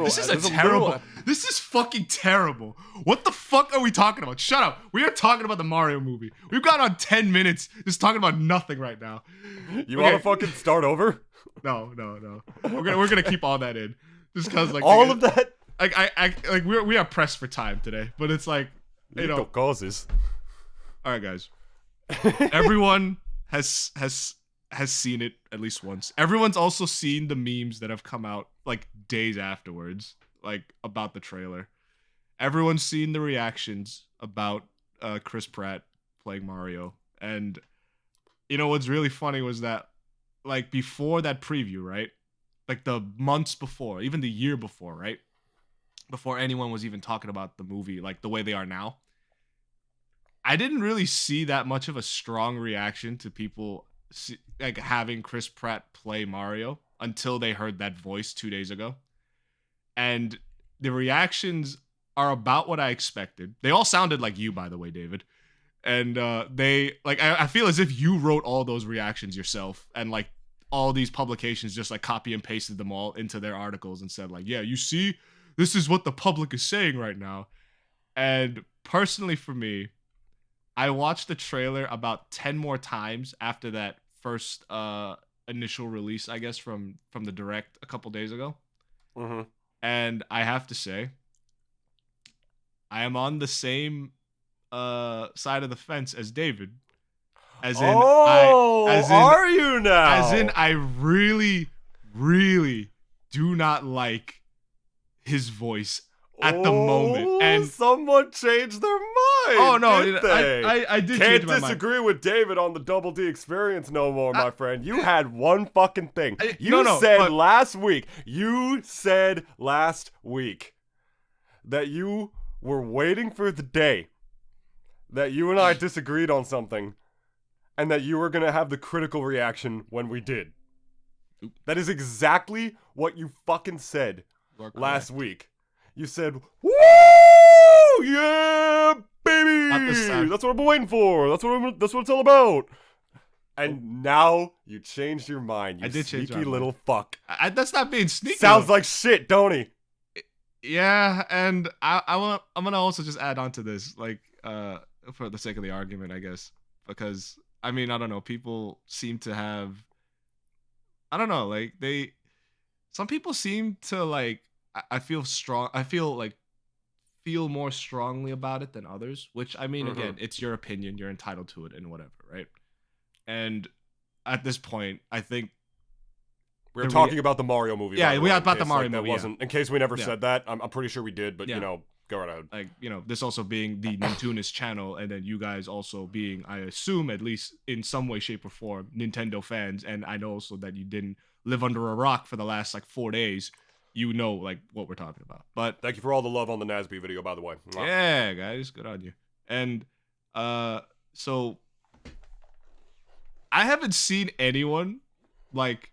Bro, This is terrible. This is fucking terrible. What the fuck are we talking about? Shut up. We are talking about the Mario movie. We've got on 10 minutes just talking about nothing right now. You want to fucking start over? No. We're gonna keep all that in, just because like all of that. Like we are pressed for time today, but it's like causes. All right, guys. Everyone has seen it at least once. Everyone's also seen the memes that have come out like days afterwards, like about the trailer. Everyone's seen the reactions about Chris Pratt playing Mario. And you know what's really funny was that like before that preview, right? Like the months before, even the year before, right? Before anyone was even talking about the movie like the way they are now, I didn't really see that much of a strong reaction to people like having Chris Pratt play Mario until they heard that voice 2 days ago. And the reactions are about what I expected. They all sounded like you, by the way, David. And they like I feel as if you wrote all those reactions yourself, and like all these publications just like copy and pasted them all into their articles and said like, yeah, you see, this is what the public is saying right now. And personally for me, I watched the trailer about 10 more times after that first initial release, I guess, from the direct a couple days ago. Mm-hmm. And I have to say, I am on the same side of the fence as David. As in, are you now? As in, I really, really do not like his voice at the moment. And someone changed their mind. Oh no, did they? I did. Can't change my disagree mind. with David on the Double D experience no more, my friend. You had one fucking thing. You said last week. You said last week that you were waiting for the day that you and I disagreed on something, and that you were gonna have the critical reaction when we did. That is exactly what you fucking said last week. You said, "Woo, yeah, baby! That's what I've been waiting for. That's what it's all about." And now you changed your mind. You I did change my mind. Sneaky little fuck. That's not being sneaky. Sounds like shit, don't he? Yeah, and I'm gonna also just add on to this, like, for the sake of the argument, I guess, because I mean, I don't know. People seem to have, I don't know, like some people seem to like. I feel more strongly about it than others, which I mean, again, it's your opinion. You're entitled to it and whatever, right? And at this point, I think we're talking about the Mario movie. Yeah, we are about the Mario movie. In case we never said that, I'm pretty sure we did, but you know, go right ahead. Like, you know, this also being the Nintoonist channel, and then you guys also being, I assume, at least in some way, shape, or form, Nintendo fans. And I know also that you didn't live under a rock for the last like 4 days. You know, like, what we're talking about. But thank you for all the love on the Nasby video, by the way. Mwah. Yeah, guys, good on you. And so I haven't seen anyone like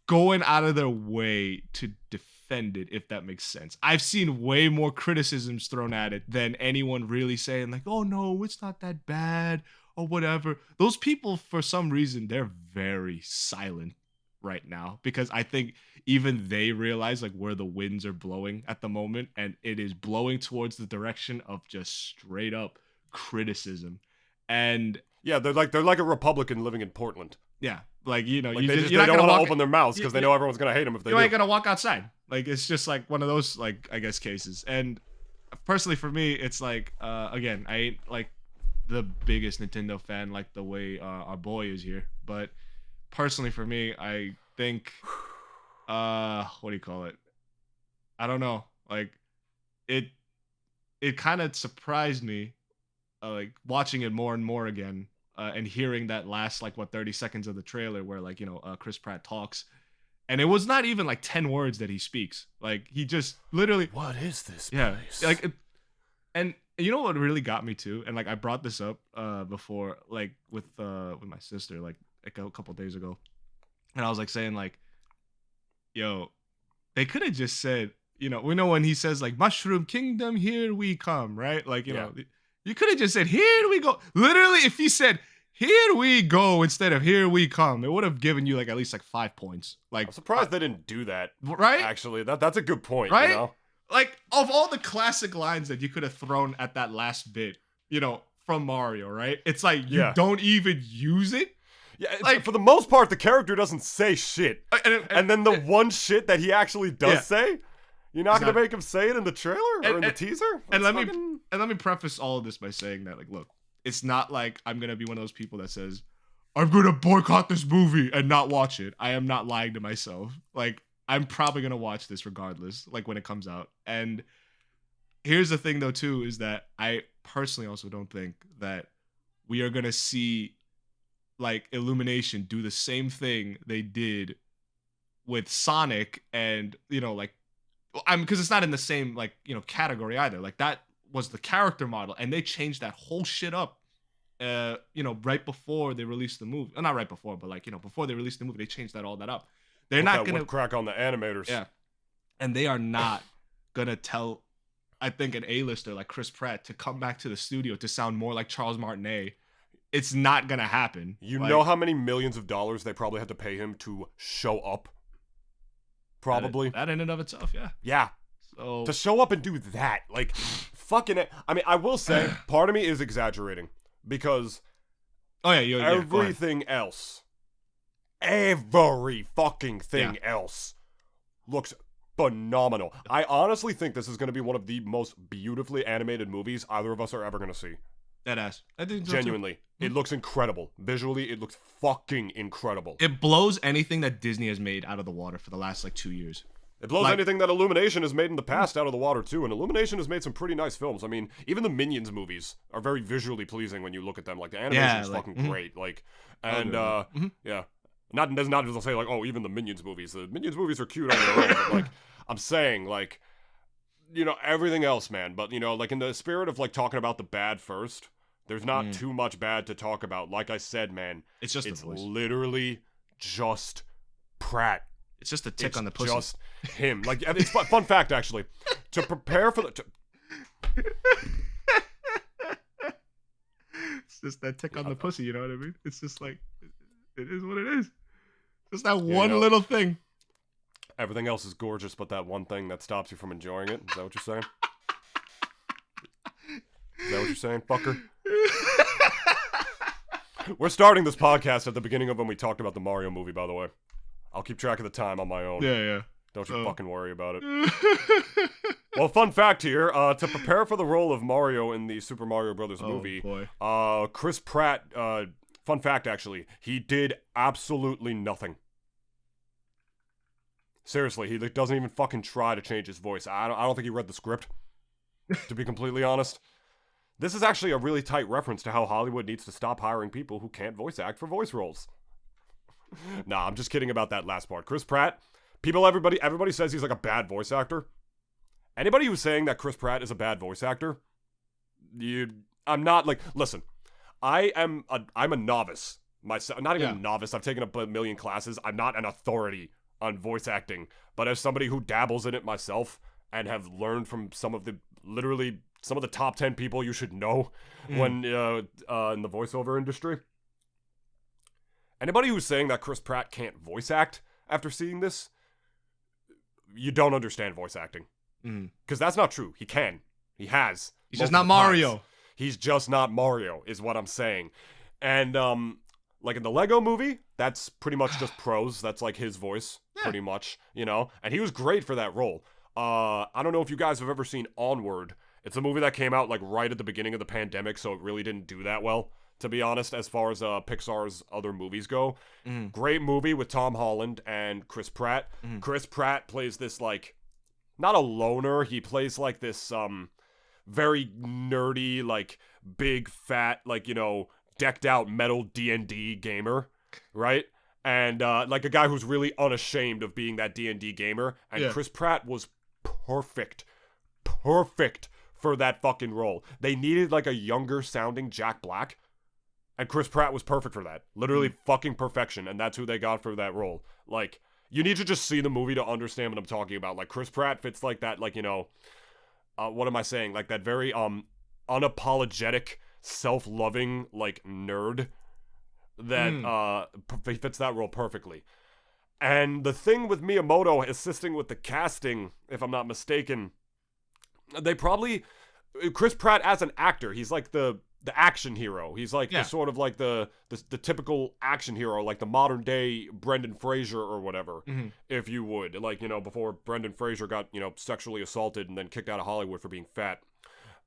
going out of their way to defend it, if that makes sense. I've seen way more criticisms thrown at it than anyone really saying like, "Oh no, it's not that bad," or whatever. Those people, for some reason, they're very silent right now, because I think even they realize like where the winds are blowing at the moment, and it is blowing towards the direction of just straight up criticism. And yeah, they're like a Republican living in Portland. Yeah, like, you know, like they don't want to open their mouths because they know everyone's gonna hate them if they do. You ain't gonna walk outside. Like, it's just like one of those, like, I guess, cases. And personally for me, it's like, again, I ain't like the biggest Nintendo fan like the way our boy is here, but personally for me, I think what do you call it? I don't know. Like, it kind of surprised me like watching it more and more again, and hearing that last like 30 seconds of the trailer where, like, you know, Chris Pratt talks, and it was not even like 10 words that he speaks. Like, he just literally, what is this place? Like, and you know what really got me too, and like I brought this up before, like with my sister like a couple days ago, and I was like saying like, yo, they could have just said, you know, we know when he says like Mushroom Kingdom, here we come, right? Like, you know, you could have just said, here we go. Literally, if he said, here we go instead of here we come, it would have given you like at least like 5 points. Like I'm surprised they didn't do that. right? Actually, that's a good point. Right? You know? Like of all the classic lines that you could have thrown at that last bit, from Mario, right? It's like you don't even use it. Yeah, like for the most part, the character doesn't say shit. And then the one shit that he actually does say, you're not gonna make him say it in the trailer or in the teaser. And let me preface all of this by saying that, like, look, it's not like I'm gonna be one of those people that says I'm gonna boycott this movie and not watch it. I am not lying to myself. Like, I'm probably gonna watch this regardless, like when it comes out. And here's the thing, though, too, is that I personally also don't think that we are gonna see like Illumination do the same thing they did with Sonic, and because it's not in the same category either. Like, that was the character model, and they changed that whole shit up. Right before they released the movie, not right before, but before they released the movie, they changed all that up. They're not gonna crack on the animators. Yeah, and they are not gonna tell, I think, an A-lister like Chris Pratt to come back to the studio to sound more like Charles Martinet. It's not gonna happen. You know how many millions of dollars they probably had to pay him to show up? Probably. That in and of itself, yeah. Yeah. So to show up and do that, like, fucking it. I mean, I will say, part of me is exaggerating because everything else, every fucking thing else looks phenomenal. I honestly think this is going to be one of the most beautifully animated movies either of us are ever going to see. Deadass. I think so genuinely, too. It looks incredible. Visually, it looks fucking incredible. It blows anything that Disney has made out of the water for the last 2 years. It blows anything that Illumination has made in the past out of the water too, and Illumination has made some pretty nice films. I mean, even the Minions movies are very visually pleasing when you look at them. Like, the animation is fucking great. Like, and not to say like, oh, even the Minions movies. The Minions movies are cute on their own, but like, I'm saying, like, everything else, man. But like, in the spirit of like talking about the bad first, there's not too much bad to talk about. Like I said, man, it's literally just Pratt. It's just a tick on the pussy. Just him. Like, it's fun fact, actually. To prepare for the... It's just that tick on the pussy, you know what I mean? It's just like, it is what it is. Just that one little thing. Everything else is gorgeous, but that one thing that stops you from enjoying it. Is that what you're saying? Is that what you're saying, fucker? We're starting this podcast at the beginning of when we talked about the Mario movie, by the way. I'll keep track of the time on my own. Yeah. Don't you fucking worry about it. Well, fun fact here, to prepare for the role of Mario in the Super Mario Brothers movie, Chris Pratt, fun fact actually, he did absolutely nothing. Seriously, he doesn't even fucking try to change his voice. I don't think he read the script, to be completely honest. This is actually a really tight reference to how Hollywood needs to stop hiring people who can't voice act for voice roles. Nah, I'm just kidding about that last part. Chris Pratt, everybody says he's like a bad voice actor. Anybody who's saying that Chris Pratt is a bad voice actor, I'm not like, listen, I'm a novice myself. Not even a novice. I've taken a million classes. I'm not an authority on voice acting, but as somebody who dabbles in it myself and have learned from some of the top 10 people you should know when in the voiceover industry. Anybody who's saying that Chris Pratt can't voice act after seeing this, you don't understand voice acting. Because that's not true. He can. He has. He's just not Mario. He's just not Mario, is what I'm saying. And, like in the Lego movie, that's pretty much just prose. That's like his voice, pretty much, And he was great for that role. I don't know if you guys have ever seen Onward. It's a movie that came out like right at the beginning of the pandemic, so it really didn't do that well, to be honest, as far as Pixar's other movies go. Great movie with Tom Holland and Chris Pratt. Chris Pratt plays this, like, not a loner, he plays like this very nerdy, like, big fat, like, decked out metal D&D gamer, right? And like a guy who's really unashamed of being that D&D gamer. And Chris Pratt was perfect for that fucking role. They needed like a younger sounding Jack Black, and Chris Pratt was perfect for that. Literally fucking perfection, and that's who they got for that role. Like, you need to just see the movie to understand what I'm talking about. Like, Chris Pratt fits like that, like, what am I saying? Like that very unapologetic, self-loving, like, nerd that he fits that role perfectly. And the thing with Miyamoto assisting with the casting, if I'm not mistaken, they probably Chris Pratt as an actor, he's like the action hero. He's like the sort of like the typical action hero, like the modern day Brendan Fraser or whatever, if you would. Like, you know, before Brendan Fraser got, you know, sexually assaulted and then kicked out of Hollywood for being fat.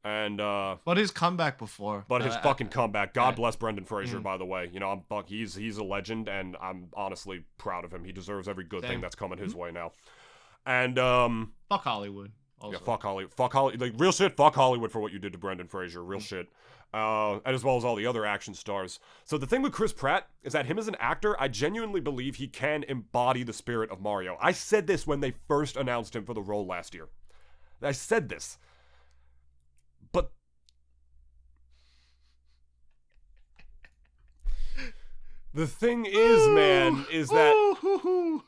And but his comeback before. But his fucking comeback. God bless Brendan Fraser, by the way. You know, he's a legend, and I'm honestly proud of him. He deserves every good thing that's coming his way now. And fuck Hollywood. Also. Yeah, fuck Hollywood. Fuck Hollywood. Like, real shit, fuck Hollywood for what you did to Brendan Fraser. Real shit. And as well as all the other action stars. So the thing with Chris Pratt is that him as an actor, I genuinely believe he can embody the spirit of Mario. I said this when they first announced him for the role last year. I said this. But the thing is, man, is that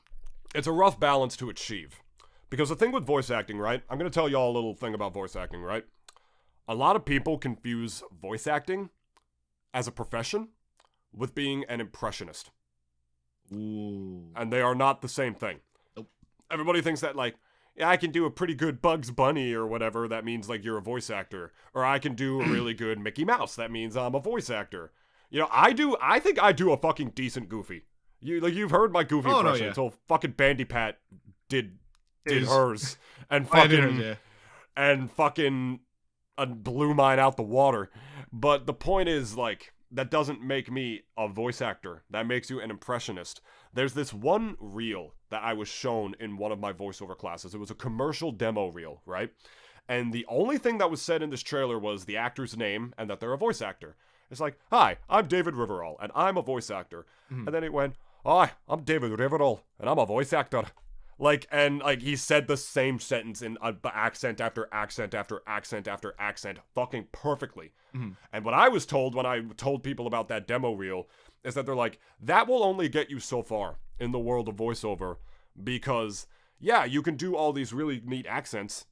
it's a rough balance to achieve. Because the thing with voice acting, right? I'm going to tell y'all a little thing about voice acting, right? A lot of people confuse voice acting as a profession with being an impressionist. Ooh. And they are not the same thing. Nope. Everybody thinks that, like, yeah, I can do a pretty good Bugs Bunny or whatever. That means, like, you're a voice actor. Or I can do a really good Mickey Mouse. That means I'm a voice actor. You know, I think I do a fucking decent Goofy. You've heard my Goofy impression until fucking Bandy Pat did hers. And fucking... And fucking... blew mine out the water. But the point is, like, that doesn't make me a voice actor. That makes you an impressionist. There's this one reel that I was shown in one of my voiceover classes. It was a commercial demo reel, right? And the only thing that was said in this trailer was the actor's name and that they're a voice actor. It's like, hi, I'm David Riverall, and I'm a voice actor. And then it went, hi, I'm David Riverall, and I'm a voice actor. Like, and, like, he said the same sentence in accent after accent after accent after accent fucking perfectly. And what I was told when I told people about that demo reel is that they're like, that will only get you so far in the world of voiceover because, yeah, you can do all these really neat accents.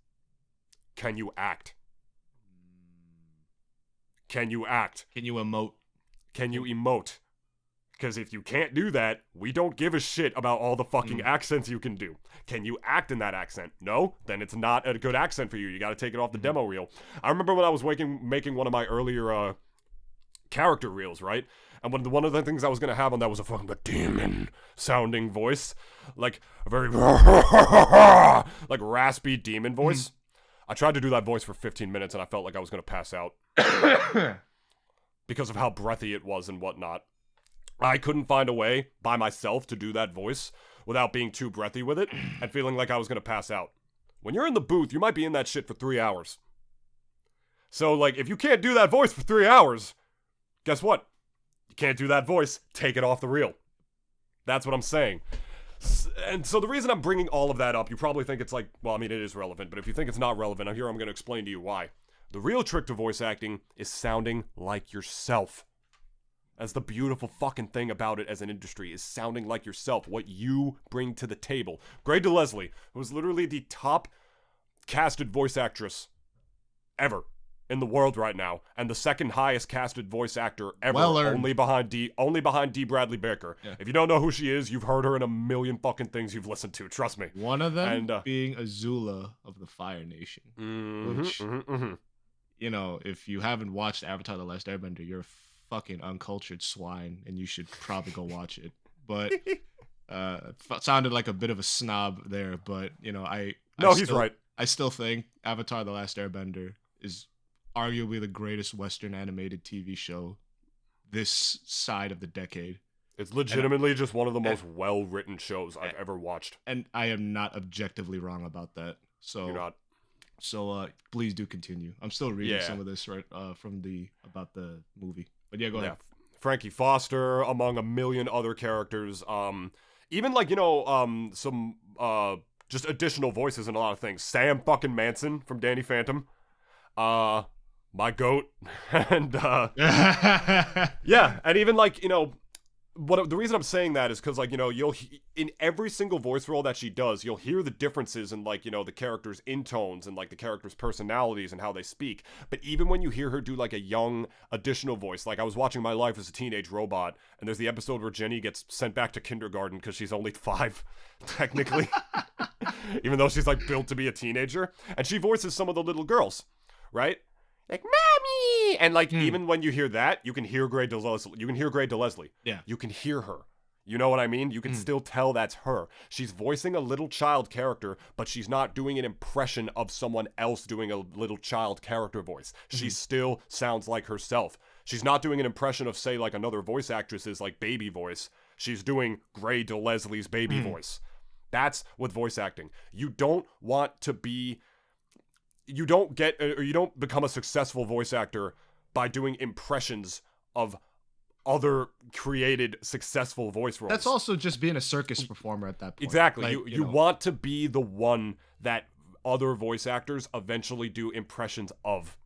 Can you act? Can you act? Can you emote? Can you emote? Because if you can't do that, we don't give a shit about all the fucking accents you can do. Can you act in that accent? No? Then it's not a good accent for you. You got to take it off the demo reel. I remember when I was making one of my earlier character reels, right? And one of the things I was going to have on that was a fucking demon-sounding voice. Like, a very... like, raspy demon voice. I tried to do that voice for 15 minutes, and I felt like I was going to pass out. Because of how breathy it was and whatnot. I couldn't find a way by myself to do that voice without being too breathy with it and feeling like I was going to pass out. When you're in the booth, you might be in that shit for 3 hours. So, like, if you can't do that voice for 3 hours, guess what? You can't do that voice. Take it off the reel. That's what I'm saying. And so the reason I'm bringing all of that up, you probably think it's like, well, I mean, it is relevant, but if you think it's not relevant, I'm going to explain to you why. The real trick to voice acting is sounding like yourself. That's the beautiful fucking thing about it as an industry, is sounding like yourself, what you bring to the table. Grey DeLeslie, who is literally the top casted voice actress ever in the world right now, and the second highest casted voice actor ever, only behind D. Bradley Baker. Yeah. If you don't know who she is, you've heard her in a million fucking things you've listened to. Trust me. One of them being Azula of the Fire Nation, which, you know, if you haven't watched Avatar: The Last Airbender, you're fucking uncultured swine, and you should probably go watch it. But sounded like a bit of a snob there, but you know, he's right. I still think Avatar: The Last Airbender is arguably the greatest Western animated TV show this side of the decade. It's legitimately just one of the most well-written shows I've ever watched. And I am not objectively wrong about that. So you're not. So please do continue. I'm still reading some of this from about the movie. But yeah, go ahead. Frankie Foster, among a million other characters. Even like, you know, some just additional voices and a lot of things. Sam fucking Manson from Danny Phantom. My goat. And yeah, and even like, you know, the reason I'm saying that is because, like, in every single voice role that she does, you'll hear the differences in, like, the characters' intones and, like, the characters' personalities and how they speak. But even when you hear her do, like, a young additional voice, like, I was watching My Life as a Teenage Robot, and there's the episode where Jenny gets sent back to kindergarten because she's only 5, technically, even though she's, like, built to be a teenager, and she voices some of the little girls, right? Like, mommy, and, like, even when you hear that, you can hear Grey DeLeslie. Yeah. You can hear her. You know what I mean? You can still tell that's her. She's voicing a little child character, but she's not doing an impression of someone else doing a little child character voice. She still sounds like herself. She's not doing an impression of, say, like, another voice actress's, like, baby voice. She's doing Grey DeLeslie's baby voice. That's with voice acting. You don't become a successful voice actor by doing impressions of other created successful voice roles. That's also just being a circus performer at that point. Exactly. Like, you want to be the one that other voice actors eventually do impressions of.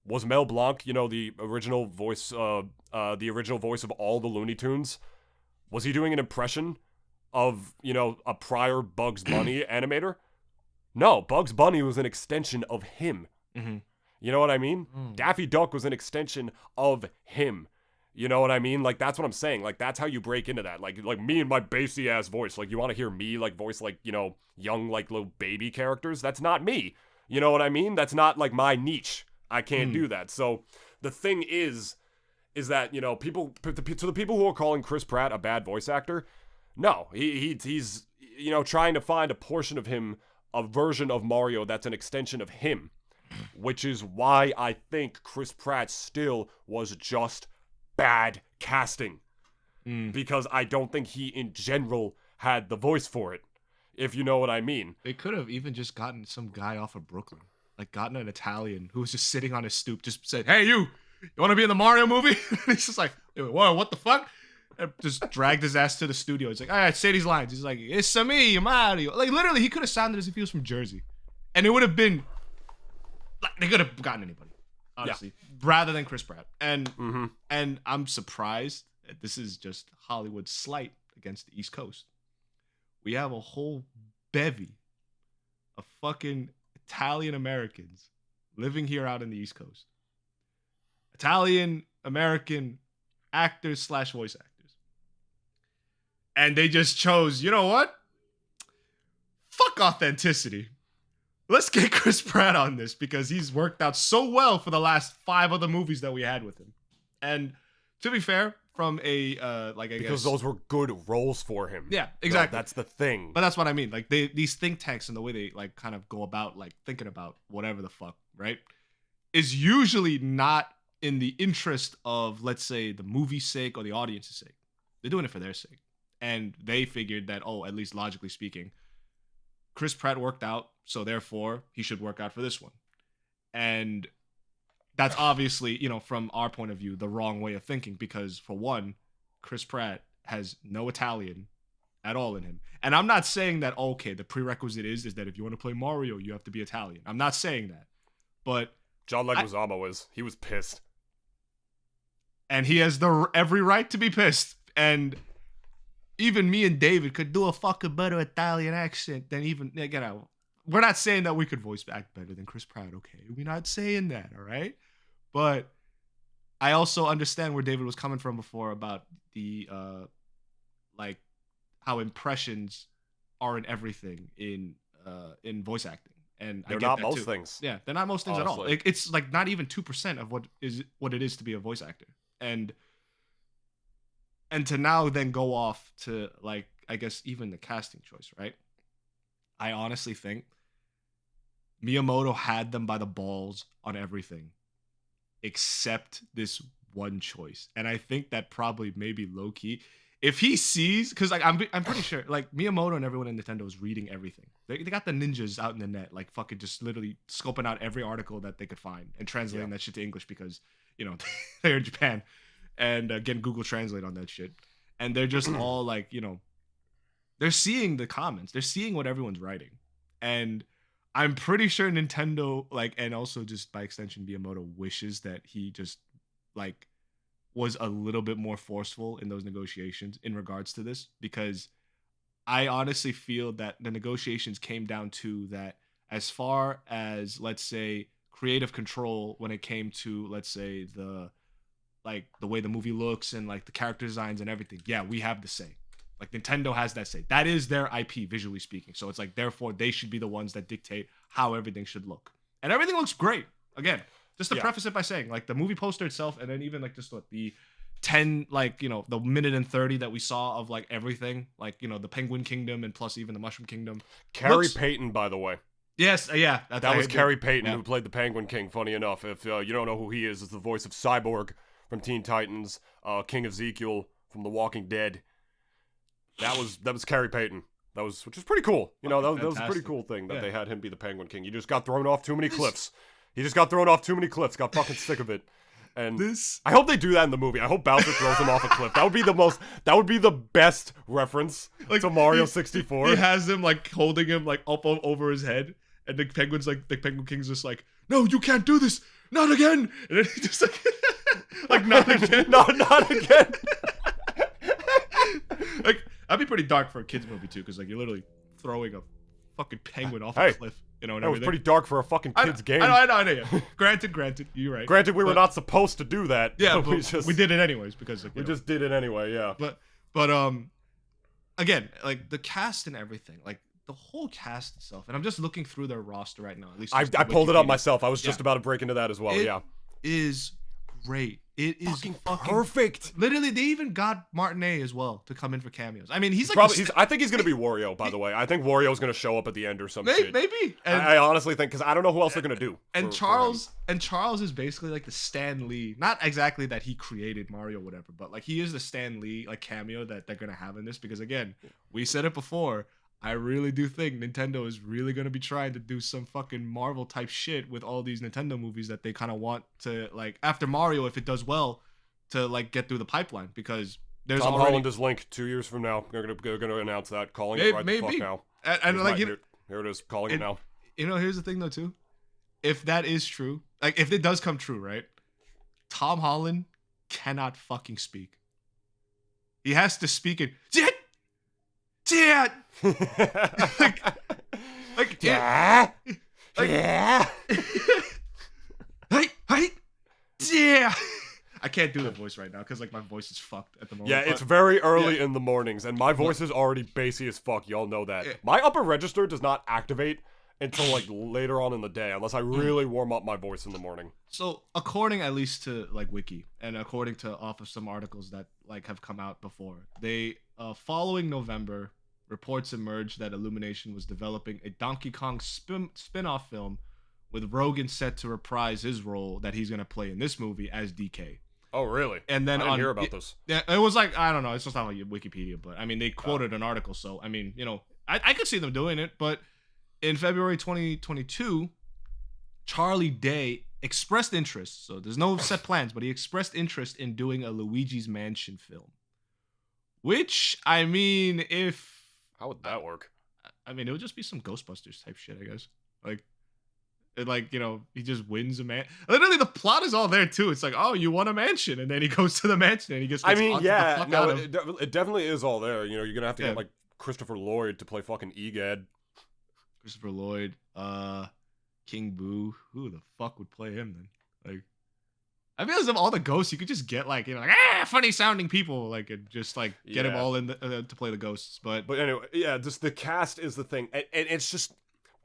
Was Mel Blanc, the original voice of all the Looney Tunes? Was he doing an impression of, a prior Bugs Bunny animator? No, Bugs Bunny was an extension of him. Mm-hmm. You know what I mean? Daffy Duck was an extension of him. You know what I mean? Like, that's what I'm saying. Like, that's how you break into that. Like me and my bassy ass voice. Like, you want to hear me, like, voice, like, young, like, little baby characters? That's not me. You know what I mean? That's not, like, my niche. I can't do that. So the thing is that, people, to the people who are calling Chris Pratt a bad voice actor, no, he's trying to find a portion of him, a version of Mario that's an extension of him, which is why I think Chris Pratt still was just bad casting, because I don't think he in general had the voice for it, if you know what I mean. They could have even just gotten some guy off of Brooklyn, like gotten an Italian who was just sitting on his stoop, just said, "Hey, you want to be in the Mario movie?" He's just like, "Whoa, what the fuck?" And just dragged his ass to the studio. He's like, "All right, say these lines." He's like, "It's me, Mario." Like, literally, he could have sounded as if he was from Jersey, and it would have been like, they could have gotten anybody, honestly, rather than Chris Pratt. And I'm surprised that this is just Hollywood's slight against the East Coast. We have a whole bevy of fucking Italian Americans living here out in the East Coast. Italian American actors / voice actors. And they just chose, you know what? Fuck authenticity. Let's get Chris Pratt on this because he's worked out so well for the last 5 other movies that we had with him. And to be fair, from a because those were good roles for him. Yeah, exactly. No, that's the thing. But that's what I mean. Like these think tanks and the way they like kind of go about like thinking about whatever the fuck, right? Is usually not in the interest of, let's say, the movie's sake or the audience's sake. They're doing it for their sake. And they figured that, at least logically speaking, Chris Pratt worked out, so therefore he should work out for this one. And that's obviously, from our point of view, the wrong way of thinking because, for one, Chris Pratt has no Italian at all in him. And I'm not saying that, okay, the prerequisite is that if you want to play Mario, you have to be Italian. I'm not saying that. But John Leguizamo he was pissed. And he has every right to be pissed. And even me and David could do a fucking better Italian accent than even, we're not saying that we could voice act better than Chris Pratt, okay? We're not saying that, all right? But I also understand where David was coming from before about the, how impressions aren't everything in voice acting. And they're I get not that most too. things. Yeah, they're not most things at all. It's like not even 2% of what it is to be a voice actor. And to now then go off to, like, I guess even the casting choice, right? I honestly think Miyamoto had them by the balls on everything except this one choice. And I think that probably maybe low key, if he sees, because like I'm pretty sure like Miyamoto and everyone in Nintendo is reading everything. They got the ninjas out in the net, like fucking just literally scoping out every article that they could find and translating that shit to English because they're in Japan and getting Google Translate on that shit. And they're just all like, they're seeing the comments, they're seeing what everyone's writing, and I'm pretty sure Nintendo, like, and also just by extension Miyamoto wishes that he just like was a little bit more forceful in those negotiations in regards to this, because I honestly feel that the negotiations came down to that as far as, let's say, creative control when it came to, let's say, the way the movie looks and like the character designs and everything. Yeah, we have the say. Like Nintendo has that say. That is their IP, visually speaking. So it's like, therefore, they should be the ones that dictate how everything should look. And everything looks great. Again, just to preface it by saying, like, the movie poster itself, and then even like just what the 10, like, you know, the minute and 30 that we saw of like everything, like, you know, the Penguin Kingdom and plus even the Mushroom Kingdom. Carrie Payton, by the way. Yes, yeah. That was Carrie Payton who played the Penguin King, funny enough. If you don't know who he is, it's the voice of Cyborg from Teen Titans, King Ezekiel from The Walking Dead. That was Carrie Payton. Which is pretty cool. You know, that was a pretty cool thing that they had him be the Penguin King. He just got thrown off too many cliffs. Got fucking sick of it. And I hope they do that in the movie. I hope Bowser throws him off a cliff. That would be the best reference to Mario 64. He has him like holding him like up over his head, and the Penguin King's just like, no, you can't do this, not again. And then he just like not again, not again. Like, that'd be pretty dark for a kids movie too, because like you're literally throwing a fucking penguin off a cliff. You know, and that was pretty dark for a fucking kid's game. I know. Yeah. Granted, you're right. Granted, we were not supposed to do that. Yeah, but we did it anyways because like, we just did it anyway. Yeah. But again, like the cast and everything, like the whole cast itself, and I'm just looking through their roster right now. At least I pulled it up myself. I was just about to break into that as well. It is great. It is fucking perfect. Literally, they even got Martinet as well to come in for cameos. I mean, I think he's gonna be Wario. By the way, I think Wario's gonna show up at the end or some shit. Maybe. And I honestly think, because I don't know who else they're gonna do. And Charles is basically like the Stan Lee. Not exactly that he created Mario, or whatever, but like he is the Stan Lee like cameo that they're gonna have in this. Because again, we said it before. I really do think Nintendo is really going to be trying to do some fucking Marvel type shit with all these Nintendo movies that they kind of want to, like, after Mario, if it does well, to like get through the pipeline, because there's Tom Holland is Link 2 years from now. They're gonna announce that, calling it right the fuck now. And like here it is, calling it now. You know, here's the thing though too. If that is true, like if it does come true, right? Tom Holland cannot fucking speak. He has to speak in yeah. like yeah. Yeah. Hey. Yeah. I can't do the voice right now because like my voice is fucked at the moment. Yeah, it's very early in the mornings, and my voice is already bassy as fuck. Y'all know that. My upper register does not activate until like later on in the day, unless I really warm up my voice in the morning. So according at least to like Wiki, and according to off of some articles that like have come out before, they following November, reports emerged that Illumination was developing a Donkey Kong spin-off film, with Rogan set to reprise his role that he's gonna play in this movie as DK. Oh, really? And then I didn't hear about this. Yeah, it was like, I don't know, it's just not like Wikipedia, but I mean, they quoted an article, so I mean, you know, I could see them doing it. But in February 2022, Charlie Day expressed interest. So there's no set plans, but he expressed interest in doing a Luigi's Mansion film. Which, I mean, how would that work? I mean, it would just be some Ghostbusters type shit, I guess. Like, you know, he just wins a man. Literally, the plot is all there too. It's like, oh, you want a mansion, and then he goes to the mansion, and he just gets it definitely is all there. You know, you're gonna have to get like Christopher Lloyd to play fucking Egad. Christopher Lloyd, King Boo. Who the fuck would play him then? Like, I feel as if all the ghosts you could just get like, you know, like funny sounding people, like, and just like get them all in to play the ghosts. But anyway, yeah, just the cast is the thing, and it's just.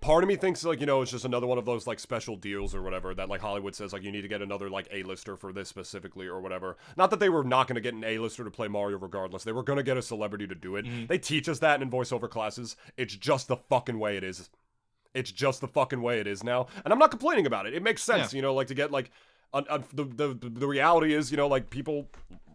Part of me thinks, like, you know, it's just another one of those, like, special deals or whatever that, like, Hollywood says, like, you need to get another, like, A-lister for this specifically or whatever. Not that they were not going to get an A-lister to play Mario regardless. They were going to get a celebrity to do it. Mm-hmm. They teach us that in voiceover classes. It's just the fucking way it is. It's just the fucking way it is now. And I'm not complaining about it. It makes sense, you know, like, to get, like, the reality is, you know, like, people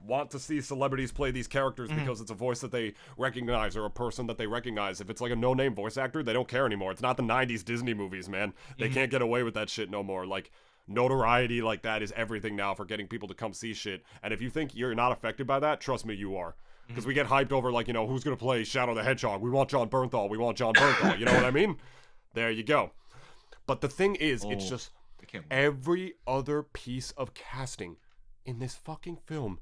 want to see celebrities play these characters because it's a voice that they recognize or a person that they recognize. If it's like a no-name voice actor, they don't care anymore. It's not the 90s Disney movies, man. They can't get away with that shit no more. Like, notoriety like that is everything now for getting people to come see shit. And if you think you're not affected by that, trust me, you are. Because we get hyped over, like, you know, who's going to play Shadow the Hedgehog? We want John Bernthal. We want John Bernthal. You know what I mean? There you go. But the thing is, it's just every other piece of casting in this fucking film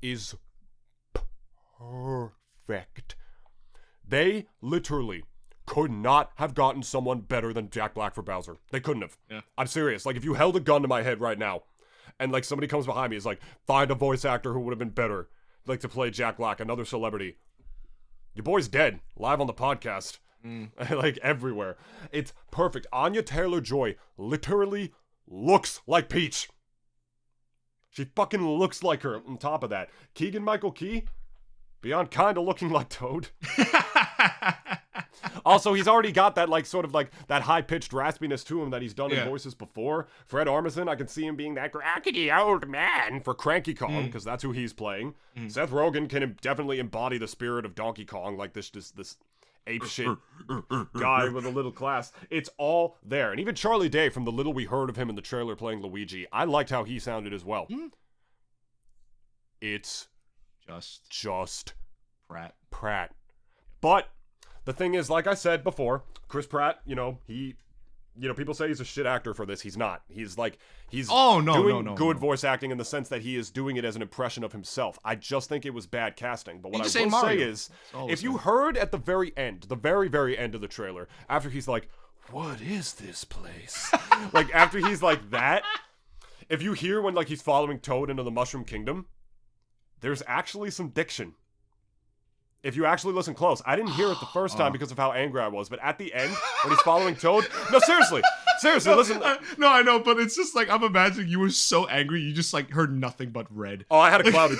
is perfect. They literally could not have gotten someone better than Jack Black for Bowser. They couldn't have. Yeah. I'm serious. Like, if you held a gun to my head right now, and like somebody comes behind me, is like, find a voice actor who would have been better, like to play Jack Black, another celebrity. Your boy's dead, live on the podcast, like everywhere. It's perfect. Anya Taylor-Joy literally looks like Peach. She fucking looks like her. On top of that, Keegan-Michael Key, beyond kind of looking like Toad. Also, he's already got that, like, sort of, like, that high-pitched raspiness to him that he's done in voices before. Fred Armisen, I can see him being that crackety old man for Cranky Kong, because that's who he's playing. Seth Rogen can definitely embody the spirit of Donkey Kong, like this ape-shit guy with a little class. It's all there. And even Charlie Day, from the little we heard of him in the trailer playing Luigi, I liked how he sounded as well. It's just Pratt. But the thing is, like I said before, Chris Pratt, people say he's a shit actor for this. He's not. He's doing good voice acting in the sense that he is doing it as an impression of himself. I just think it was bad casting. But what I will say is, if you heard at the very end, the very, very end of the trailer, after he's like, what is this place? Like, after he's like that, if you hear when, like, he's following Toad into the Mushroom Kingdom, there's actually some diction. If you actually listen close. I didn't hear it the first time because of how angry I was, but at the end, when he's following Toad... No, seriously, listen. No, I know, but it's just like, I'm imagining you were so angry, you just like heard nothing but red. Oh, I had a clouded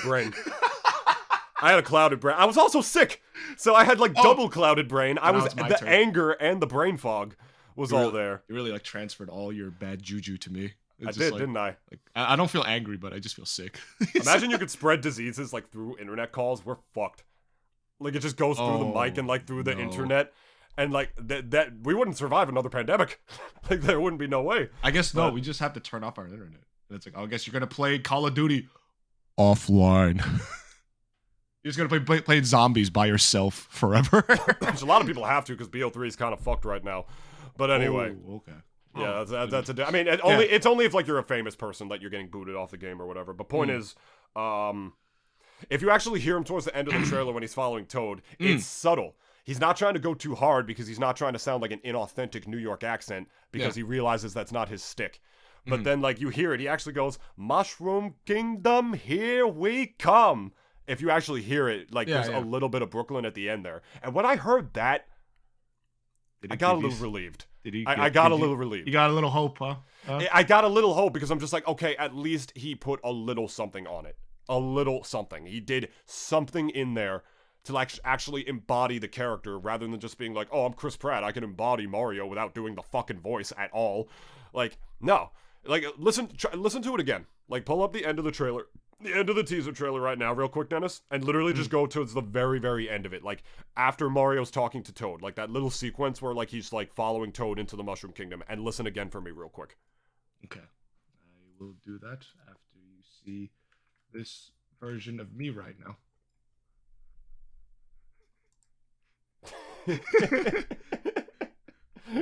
brain. I was also sick, so I had like double clouded brain. The anger and the brain fog was all there. You really like transferred all your bad juju to me. I did, didn't I? Like, I don't feel angry, but I just feel sick. Imagine you could spread diseases like through internet calls. We're fucked. Like, it just goes through the mic and, like, through the internet. And, like, that we wouldn't survive another pandemic. Like, there wouldn't be no way. I guess, we just have to turn off our internet. And it's like, I guess you're going to play Call of Duty offline. You're just going to play playing zombies by yourself forever. Which a lot of people have to, because BO3 is kind of fucked right now. But anyway. Oh, okay. Yeah, that's I mean, it's only if, like, you're a famous person that you're getting booted off the game or whatever. But point is, if you actually hear him towards the end of the trailer when he's following Toad, it's subtle. He's not trying to go too hard because he's not trying to sound like an inauthentic New York accent because he realizes that's not his stick. But then, like, you hear it, he actually goes, Mushroom Kingdom, here we come. If you actually hear it, like, there's a little bit of Brooklyn at the end there. And when I heard that, I got a little relieved. I got a little relieved. You got a little hope, huh? I got a little hope because I'm just like, okay, at least he put a little something on it. A little something. He did something in there to like actually embody the character rather than just being like, oh, I'm Chris Pratt, I can embody Mario without doing the fucking voice at all. Like, no. Like, listen to it again. Like, pull up the end of the trailer, the end of the teaser trailer right now, real quick, Dennis, and literally just go towards the very, very end of it. Like, after Mario's talking to Toad, like that little sequence where like he's like following Toad into the Mushroom Kingdom, and listen again for me real quick. Okay. I will do that after you see this version of me right now.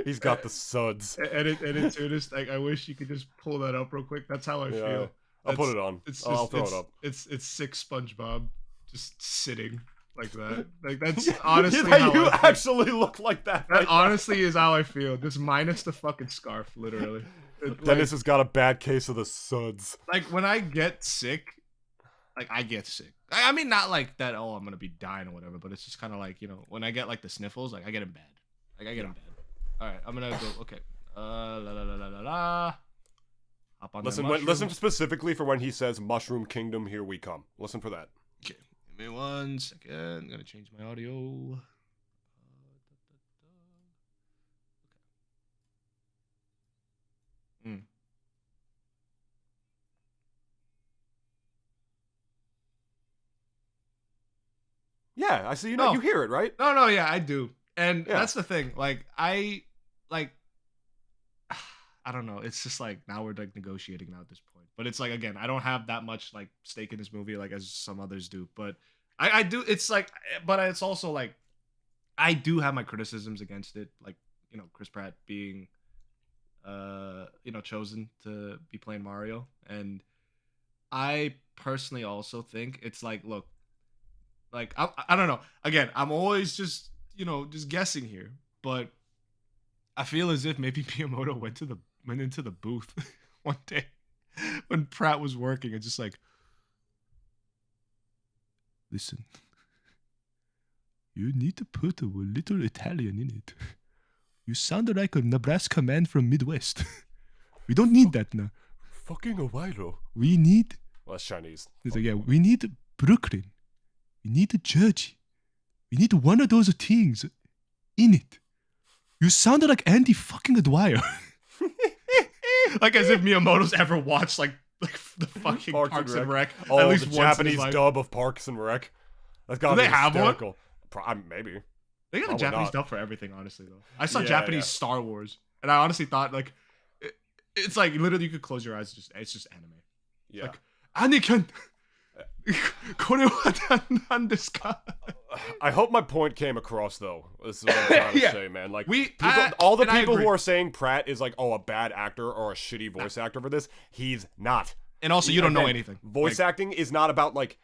He's got the suds. Edit Nintoonist. I wish you could just pull that up real quick. That's how I feel. I'll put it on. I'll throw it up. It's sick SpongeBob just sitting like that. Like, that's honestly how you actually look like that. That honestly is how I feel. Just minus the fucking scarf, literally. Dennis has got a bad case of the suds. Like, when I get sick, like, I get sick. I mean, not like that, oh, I'm gonna be dying or whatever, but it's just kind of like, when I get like the sniffles, like, I get them bad. Like, I get them bad. All right, I'm gonna go. Okay. Hop on. Listen specifically for when he says "Mushroom Kingdom, here we come." Listen for that. Okay, give me 1 second. I'm gonna change my audio. Okay. Yeah, I see. You hear it, right? No, yeah, I do. And that's the thing. Like, I don't know. It's just like, now we're like negotiating now at this point. But it's like, again, I don't have that much like stake in this movie like as some others do. But I do. It's like, but it's also like, I do have my criticisms against it. Like, Chris Pratt being, chosen to be playing Mario. And I personally also think it's like, look, like I don't know. Again, I'm always just just guessing here, but I feel as if maybe Miyamoto went into the booth one day when Pratt was working and just like, listen, you need to put a little Italian in it. You sounded like a Nebraska man from Midwest. We don't need that now. Fucking Ohio. We need. Well, that's Chinese. It's like, yeah, we need Brooklyn. We need Jersey. We need one of those things in it. You sounded like Andy fucking Dwyer. Like as if Miyamoto's ever watched like the fucking Parks and Rec. Oh, at least the once Japanese dub of Parks and Rec. That's gotta Do be they have hysterical. Maybe. They got a Probably Japanese not. dub for everything, honestly, though. I saw Yeah, Japanese yeah. Star Wars, and I honestly thought, like, it's like, literally, you could close your eyes, it's just anime. Yeah. Like, Anakin! Kore wa nan desu ka? I hope my point came across, though. This is what I'm trying to Yeah. say, man. Like, We- people, I- all the and I people who agree. are saying Pratt is like, oh, a bad actor or a shitty voice actor for this, he's not. And also, you don't know Again, anything. Voice Like, acting is not about, like,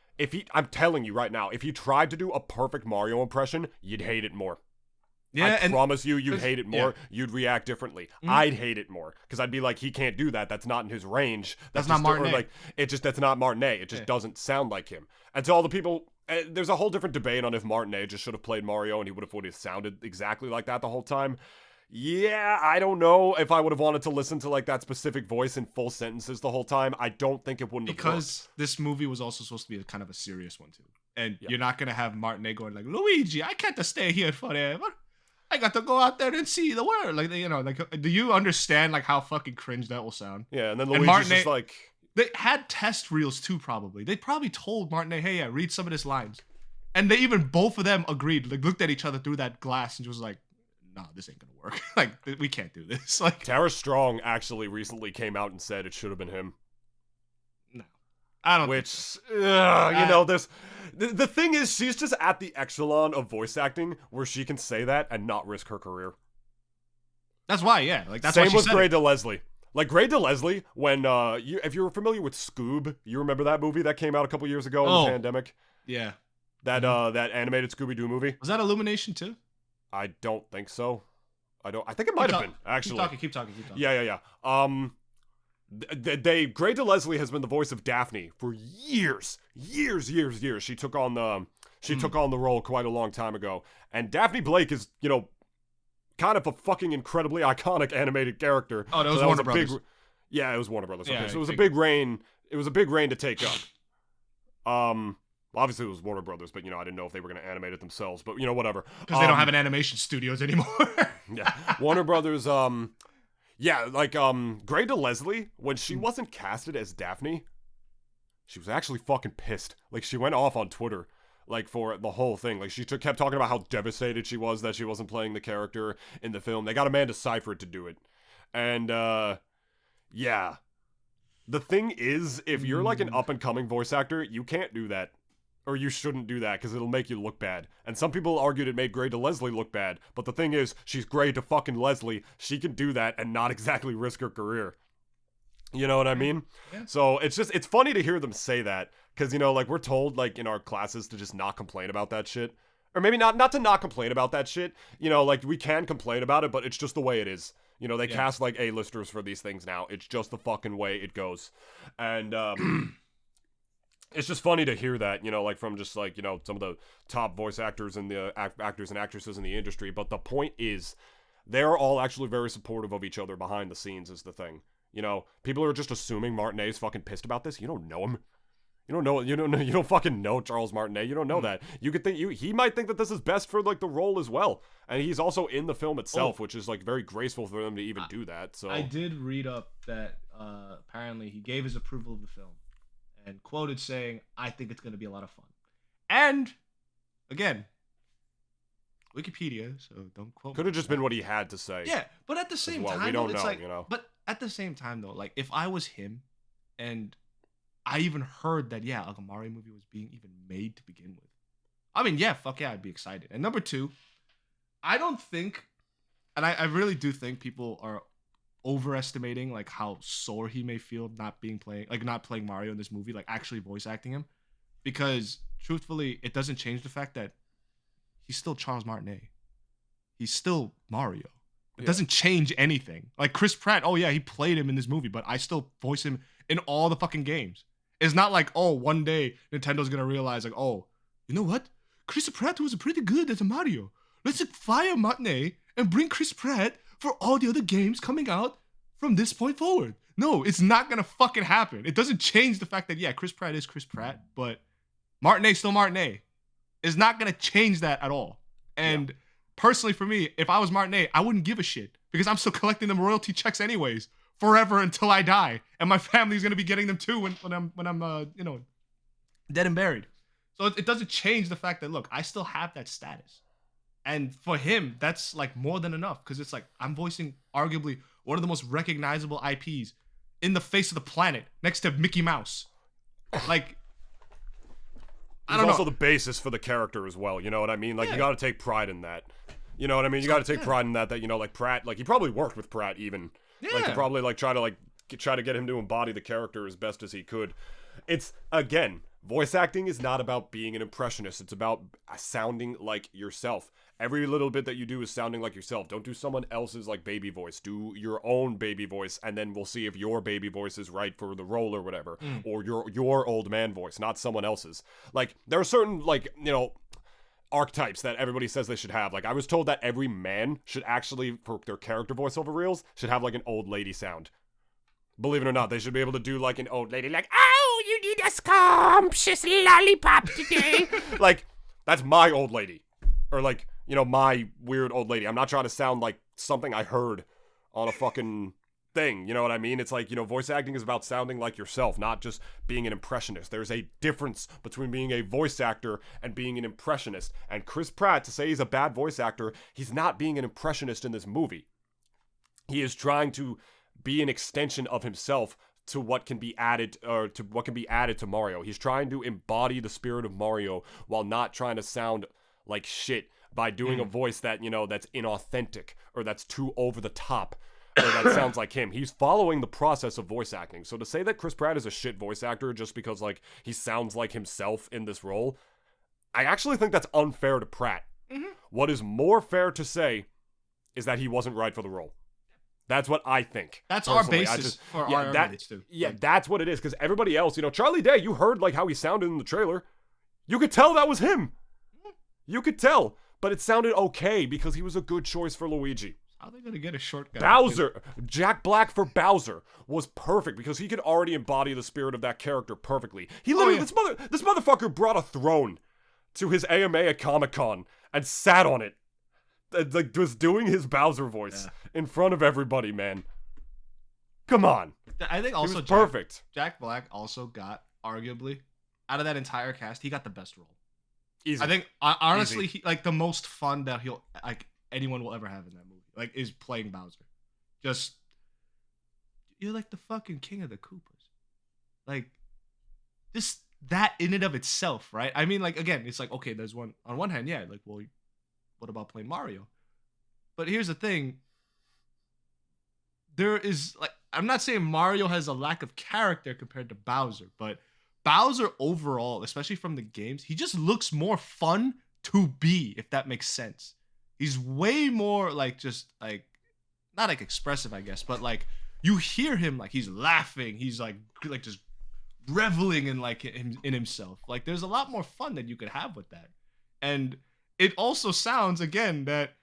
I'm telling you right now, if you tried to do a perfect Mario impression, you'd hate it more. yeah, I promise you'd there's- hate it more. You'd react differently. I'd hate it more because I'd be like, he can't do that. That's not in his range. That's just- not Martinet. Or like, that's not Martinet. It just doesn't sound like him. And to all the people, there's a whole different debate on if Martinet just should have played Mario and he would have sounded exactly like that the whole time. Yeah, I don't know if I would have wanted to listen to like that specific voice in full sentences the whole time. I don't think it wouldn't have because this movie was also supposed to be kind of a serious one, too. And Yeah. you're not going to have Martinet going like, Luigi, I can't stay here forever. I got to go out there and see the world. Like, like, do you understand like how fucking cringe that will sound? Yeah, and then And Luigi's just Martinet- like, They had test reels too, probably. They probably told Martinet, hey, yeah, read some of his lines. And they even, both of them agreed, like, looked at each other through that glass and just was like, nah, this ain't gonna work. Like, we can't do this. Like, Tara Strong actually recently came out and said it should have been him. no. I don't Which, think there's the thing is, she's just at the echelon of voice acting where she can say that and not risk her career. that's why, yeah. Like, that's why Same she with said Grey it. DeLeslie. Like Grey DeLeslie, when if you're familiar with Scoob, you remember that movie that came out a couple years ago in the pandemic? Yeah. That that animated Scooby-Doo movie? Was that Illumination too? I don't think so. I think it might have been, actually. Keep talking. Yeah. Grey DeLeslie has been the voice of Daphne for years. She took on the role quite a long time ago. And Daphne Blake is, kind of a fucking incredibly iconic animated character. Oh, that was So Warner a Brothers. Yeah, it was Warner Brothers. Okay, Yeah, so it was a I big rain. It was a big rain to take up. Obviously it was Warner Brothers, but I didn't know if they were going to animate it themselves. But whatever. Because they don't have an animation studios anymore. Yeah, Warner Brothers. Yeah, like Grey DeLeslie, when she wasn't casted as Daphne, she was actually fucking pissed. Like, she went off on Twitter, like, for the whole thing. Like, she kept talking about how devastated she was that she wasn't playing the character in the film. They got Amanda Seyfried to do it, and yeah. The thing is, if you're like an up and coming voice actor, you can't do that. Or you shouldn't do that because it'll make you look bad. And some people argued it made Grey DeLeslie look bad. But the thing is, she's Grey to fucking Leslie. She can do that and not exactly risk her career. You know what I mean? Yeah. So it's funny to hear them say that. Because, like, we're told, like, in our classes to just not complain about that shit. Or maybe not to not complain about that shit. Like, we can complain about it, but it's just the way it is. They cast, like, A-listers for these things now. It's just the fucking way it goes. And, it's just funny to hear that, like from just like, some of the top voice actors and the actors and actresses in the industry. But the point is, they're all actually very supportive of each other behind the scenes is the thing. People are just assuming Martinet's fucking pissed about this. You don't know him. You don't fucking know Charles Martinet. You don't know that. You could think he might think that this is best for like the role as well. And he's also in the film itself, which is like very graceful for them to even do that. So I did read up that apparently he gave his approval of the film and quoted saying, I think it's going to be a lot of fun. And, again, Wikipedia, so don't quote could me have just on been what he had to say. that. Yeah, but at the same well. time, We don't though, it's know, like, but at the same time, though, like, if I was him and I even heard that, yeah, like a Mario movie was being even made to begin with, I mean, yeah, fuck yeah, I'd be excited. And number two, I don't think, and I really do think people are overestimating like how sore he may feel not playing Mario in this movie, like actually voice acting him, because truthfully, it doesn't change the fact that he's still Charles Martinet. He's still Mario. It doesn't change anything. Like Chris Pratt, oh yeah, he played him in this movie, but I still voice him in all the fucking games. It's not like, oh, one day Nintendo's gonna realize like, oh, you know what? Chris Pratt was pretty good as a Mario. Let's fire Martinet and bring Chris Pratt for all the other games coming out from this point forward. No, it's not gonna fucking happen. It doesn't change the fact that, yeah, Chris Pratt is Chris Pratt, but Martinet's still Martinet. It's not gonna change that at all. And personally, for me, if I was Martinet, I wouldn't give a shit because I'm still collecting them royalty checks anyways, forever until I die, and my family's gonna be getting them too when I'm dead and buried. So it doesn't change the fact that, look, I still have that status. And for him, that's like more than enough, because it's like I'm voicing arguably one of the most recognizable IPs in the face of the planet next to Mickey Mouse. Like, I don't know. It's also the basis for the character as well, you know what I mean? Like, you gotta take pride in that. You know what I mean? You gotta take pride in that, you know, like Pratt, like he probably worked with Pratt even. Yeah. Like, to probably like try to get him to embody the character as best as he could. It's, again, voice acting is not about being an impressionist. It's about sounding like yourself. Every little bit that you do is sounding like yourself. Don't do someone else's like baby voice. Do your own baby voice, and then we'll see if your baby voice is right for the role or whatever. Or your old man voice, not someone else's. Like, there are certain, like, you know, archetypes that everybody says they should have. Like, I was told that every man should actually, for their character voiceover reels, should have like an old lady sound. Believe it or not, they should be able to do like an old lady, like, oh, you need a scrumptious lollipop today. Like, that's my old lady. Or like, you know, my weird old lady. I'm not trying to sound like something I heard on a fucking thing. You know what I mean? It's like, you know, voice acting is about sounding like yourself, not just being an impressionist. There's a difference between being a voice actor and being an impressionist. And Chris Pratt, to say he's a bad voice actor, he's not being an impressionist in this movie. He is trying to be an extension of himself to what can be added, or to what can be added to Mario. He's trying to embody the spirit of Mario while not trying to sound like shit by doing a voice that, you know, that's inauthentic or that's too over the top or that sounds like him. He's following the process of voice acting. So to say that Chris Pratt is a shit voice actor just because, like, he sounds like himself in this role, I actually think that's unfair to Pratt. What is more fair to say is that he wasn't right for the role. That's what I think. That's personally. Our basis for our arguments too. Yeah, that's what it is. Because everybody else, you know, Charlie Day, you heard like how he sounded in the trailer. You could tell that was him. You could tell. But it sounded okay because he was a good choice for Luigi. How are they going to get a short guy? Bowser. Jack Black for Bowser was perfect because he could already embody the spirit of that character perfectly. He literally, this motherfucker brought a throne to his AMA at Comic-Con and sat on it. Like, was doing his Bowser voice in front of everybody, man. Come on. I think also perfect. Jack Black also got, arguably, out of that entire cast, he got the best role. Easy. I think honestly, he, like, the most fun that anyone will ever have in that movie, like, is playing Bowser. Just, you're like the fucking king of the Koopas. Like, this, that in and of itself, right? I mean, like, again, it's like, okay, there's one on one hand, yeah, like, well, what about playing Mario? But here's the thing. There is, like, I'm not saying Mario has a lack of character compared to Bowser, but Bowser overall, especially from the games, he just looks more fun to be, if that makes sense. He's way more, like, just, like, not, like, expressive, I guess, but, like, you hear him, like, he's laughing, he's, like just reveling in, like, in himself. Like, there's a lot more fun that you could have with that. And it also sounds, again, that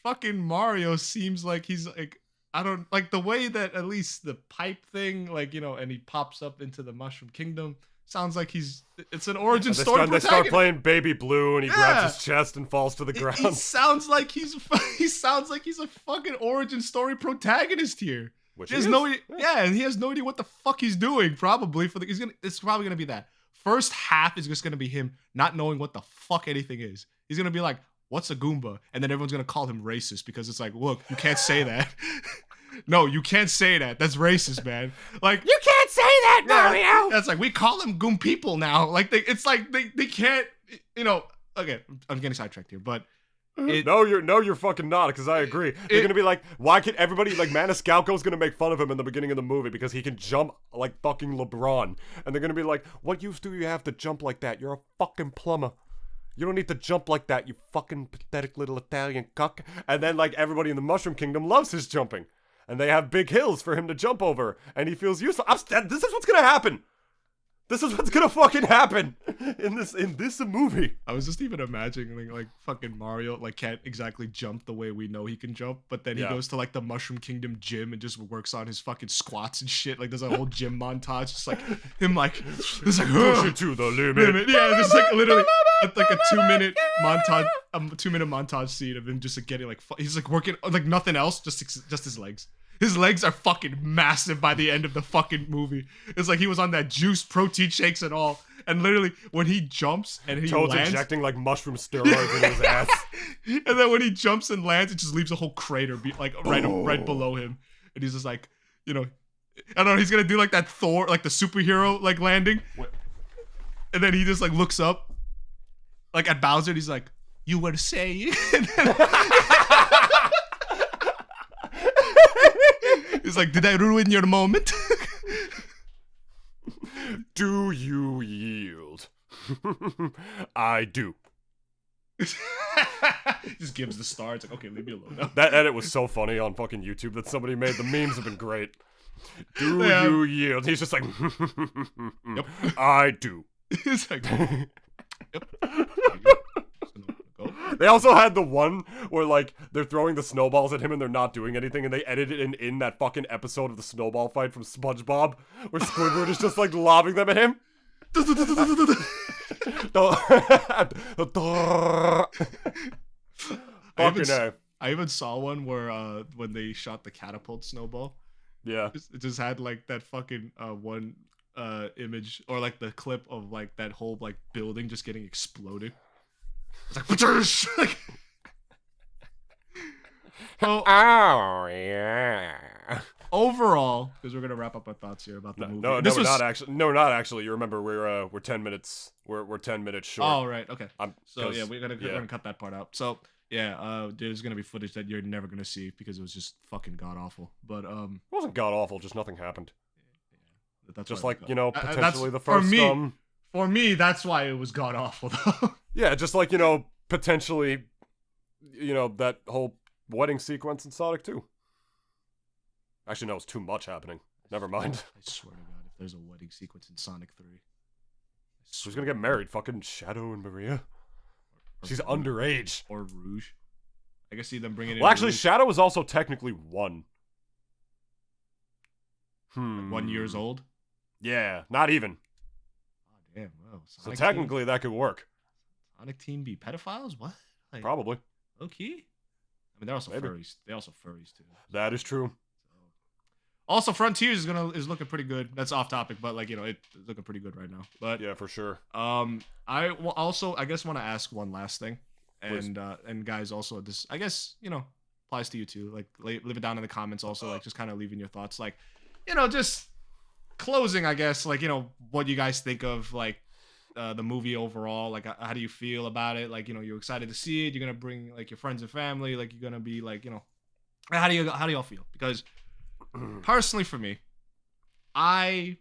fucking Mario seems like he's, like, I don't, like, the way that at least the pipe thing, like, you know, and he pops up into the Mushroom Kingdom, sounds like it's an origin story. They start playing Baby Blue, and he grabs his chest and falls to the ground. He sounds like he's a fucking origin story protagonist here. Which he has no idea, and he has no idea what the fuck he's doing. Probably it's probably gonna be that first half is just gonna be him not knowing what the fuck anything is. He's gonna be like, "What's a Goomba?" And then everyone's gonna call him racist because it's like, look, you can't say that. No, you can't say that. That's racist, man. Like, you can't say that, Mario. That's like, we call them Goom people now. Like, it's like they can't, you know. Okay, I'm getting sidetracked here, but No, you're fucking not, because I agree. They're gonna be like, why can everybody, like, Maniscalco's gonna make fun of him in the beginning of the movie because he can jump like fucking LeBron. And they're gonna be like, what use do you have to jump like that? You're a fucking plumber. You don't need to jump like that, you fucking pathetic little Italian cuck. And then, like, everybody in the Mushroom Kingdom loves his jumping. And they have big hills for him to jump over. And he feels useless. This is what's gonna happen. This is what's gonna fucking happen in this movie. I was just even imagining like fucking Mario like can't exactly jump the way we know he can jump, but then he goes to like the Mushroom Kingdom gym and just works on his fucking squats and shit. Like there's a whole gym montage, just like him like just like push it to the limit. Yeah, just like literally like a 2-minute montage, a 2-minute montage scene of him just like getting like he's like working like nothing else, just his legs. His legs are fucking massive by the end of the fucking movie. It's like he was on that juice, protein shakes and all. And literally, when he jumps and he Toad's lands... injecting, like, mushroom steroids in his ass. And then when he jumps and lands, it just leaves a whole crater, like, right below him. And he's just like, you know... I don't know, he's gonna do, like, that Thor, like, the superhero, like, landing. What? And then he just, like, looks up, like, at Bowser, and he's like, you were saying... He's like, did I ruin your moment? Do you yield? I do. Just gives the star. It's like, okay, leave me alone now. That edit was so funny on fucking YouTube that somebody made. The memes have been great. Do you yield? He's just like, yep. I do. It's like, yep. They also had the one where, like, they're throwing the snowballs at him and they're not doing anything, and they edited in that fucking episode of the snowball fight from SpongeBob, where Squidward is just, like, lobbing them at him. I even saw one where, when they shot the catapult snowball. Yeah. It just had, like, that fucking, one, image, or, like, the clip of, like, that whole, like, building just getting exploded. It's like, oh yeah. Overall, because we're gonna wrap up our thoughts here about the movie. No, we're not actually. You remember we're 10 minutes. We're 10 minutes short. Oh right, okay. Yeah, we're gonna cut that part out. So yeah, there's gonna be footage that you're never gonna see because it was just fucking god awful. But it wasn't god awful. Just nothing happened. Yeah, that's just like potentially the first. For me, that's why it was god awful though. Yeah, just like, potentially, that whole wedding sequence in Sonic 2. Actually, no, it's too much happening. Never mind. I swear to God, if there's a wedding sequence in Sonic 3. Who's gonna get married? Fucking Shadow and Maria? She's underage. Or Rouge. I can see them bringing in. Well, actually, Rouge. Shadow is also technically 1. 1 years old? Yeah, not even. Damn, wow. So technically that could work. Sonic Team be pedophiles? What? Like, probably. Okay. I mean, they're also furries. They're also furries too. That is true. Also, Frontiers is looking pretty good. That's off topic, but like it's looking pretty good right now. But yeah, for sure. I will also I guess want to ask one last thing, Please. and guys also this I guess applies to you too. Like leave it down in the comments. Also like just kind of leaving your thoughts. Like just closing. I guess like what you guys think of like the movie overall. Like how do you feel about it? Like you're excited to see it. You're gonna bring like your friends and family. Like you're gonna be like how do y'all feel? Because personally for me, I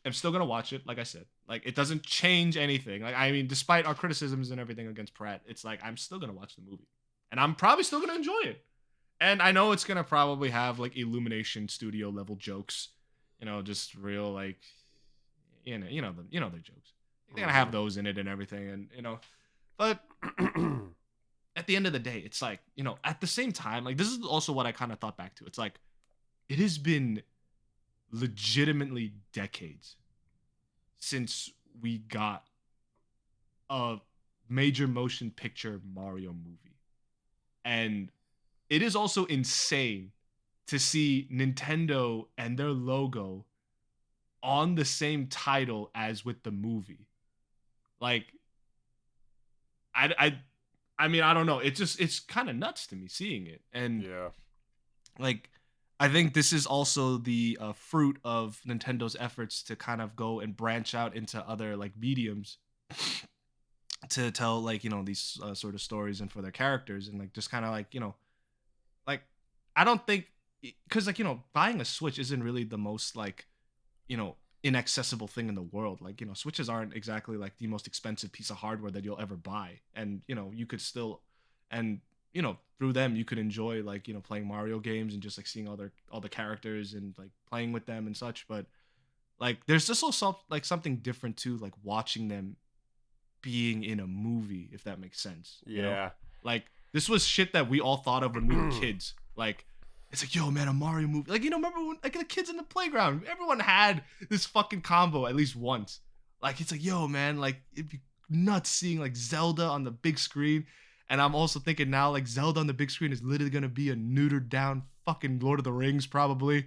am still gonna watch it. Like I said, like it doesn't change anything. Like I mean, despite our criticisms and everything against Pratt, it's like I'm still gonna watch the movie, and I'm probably still gonna enjoy it. And I know it's gonna probably have like Illumination studio level jokes, just real like, their jokes. They're gonna have those in it and everything, and but. At the end of the day, it's like, at the same time, like this is also what I kind of thought back to. It's like, it has been legitimately decades since we got a major motion picture Mario movie. And it is also insane to see Nintendo and their logo on the same title as with the movie. Like, I mean, I don't know. It's kind of nuts to me seeing it. And yeah, like, I think this is also the fruit of Nintendo's efforts to kind of go and branch out into other like mediums. to tell like these sort of stories and for their characters and like just kind of like like I don't think because like buying a Switch isn't really the most like inaccessible thing in the world. Like Switches aren't exactly like the most expensive piece of hardware that you'll ever buy, and you could still and through them you could enjoy like playing Mario games and just like seeing all the characters and like playing with them and such. But like there's just also like something different too, like watching them being in a movie, if that makes sense. Yeah. Like this was shit that we all thought of when we were kids. Like it's like, yo, man, a Mario movie. Like remember when like the kids in the playground, everyone had this fucking combo at least once. Like it's like, yo, man, like it'd be nuts seeing like Zelda on the big screen. And I'm also thinking now like Zelda on the big screen is literally gonna be a neutered down fucking Lord of the Rings probably.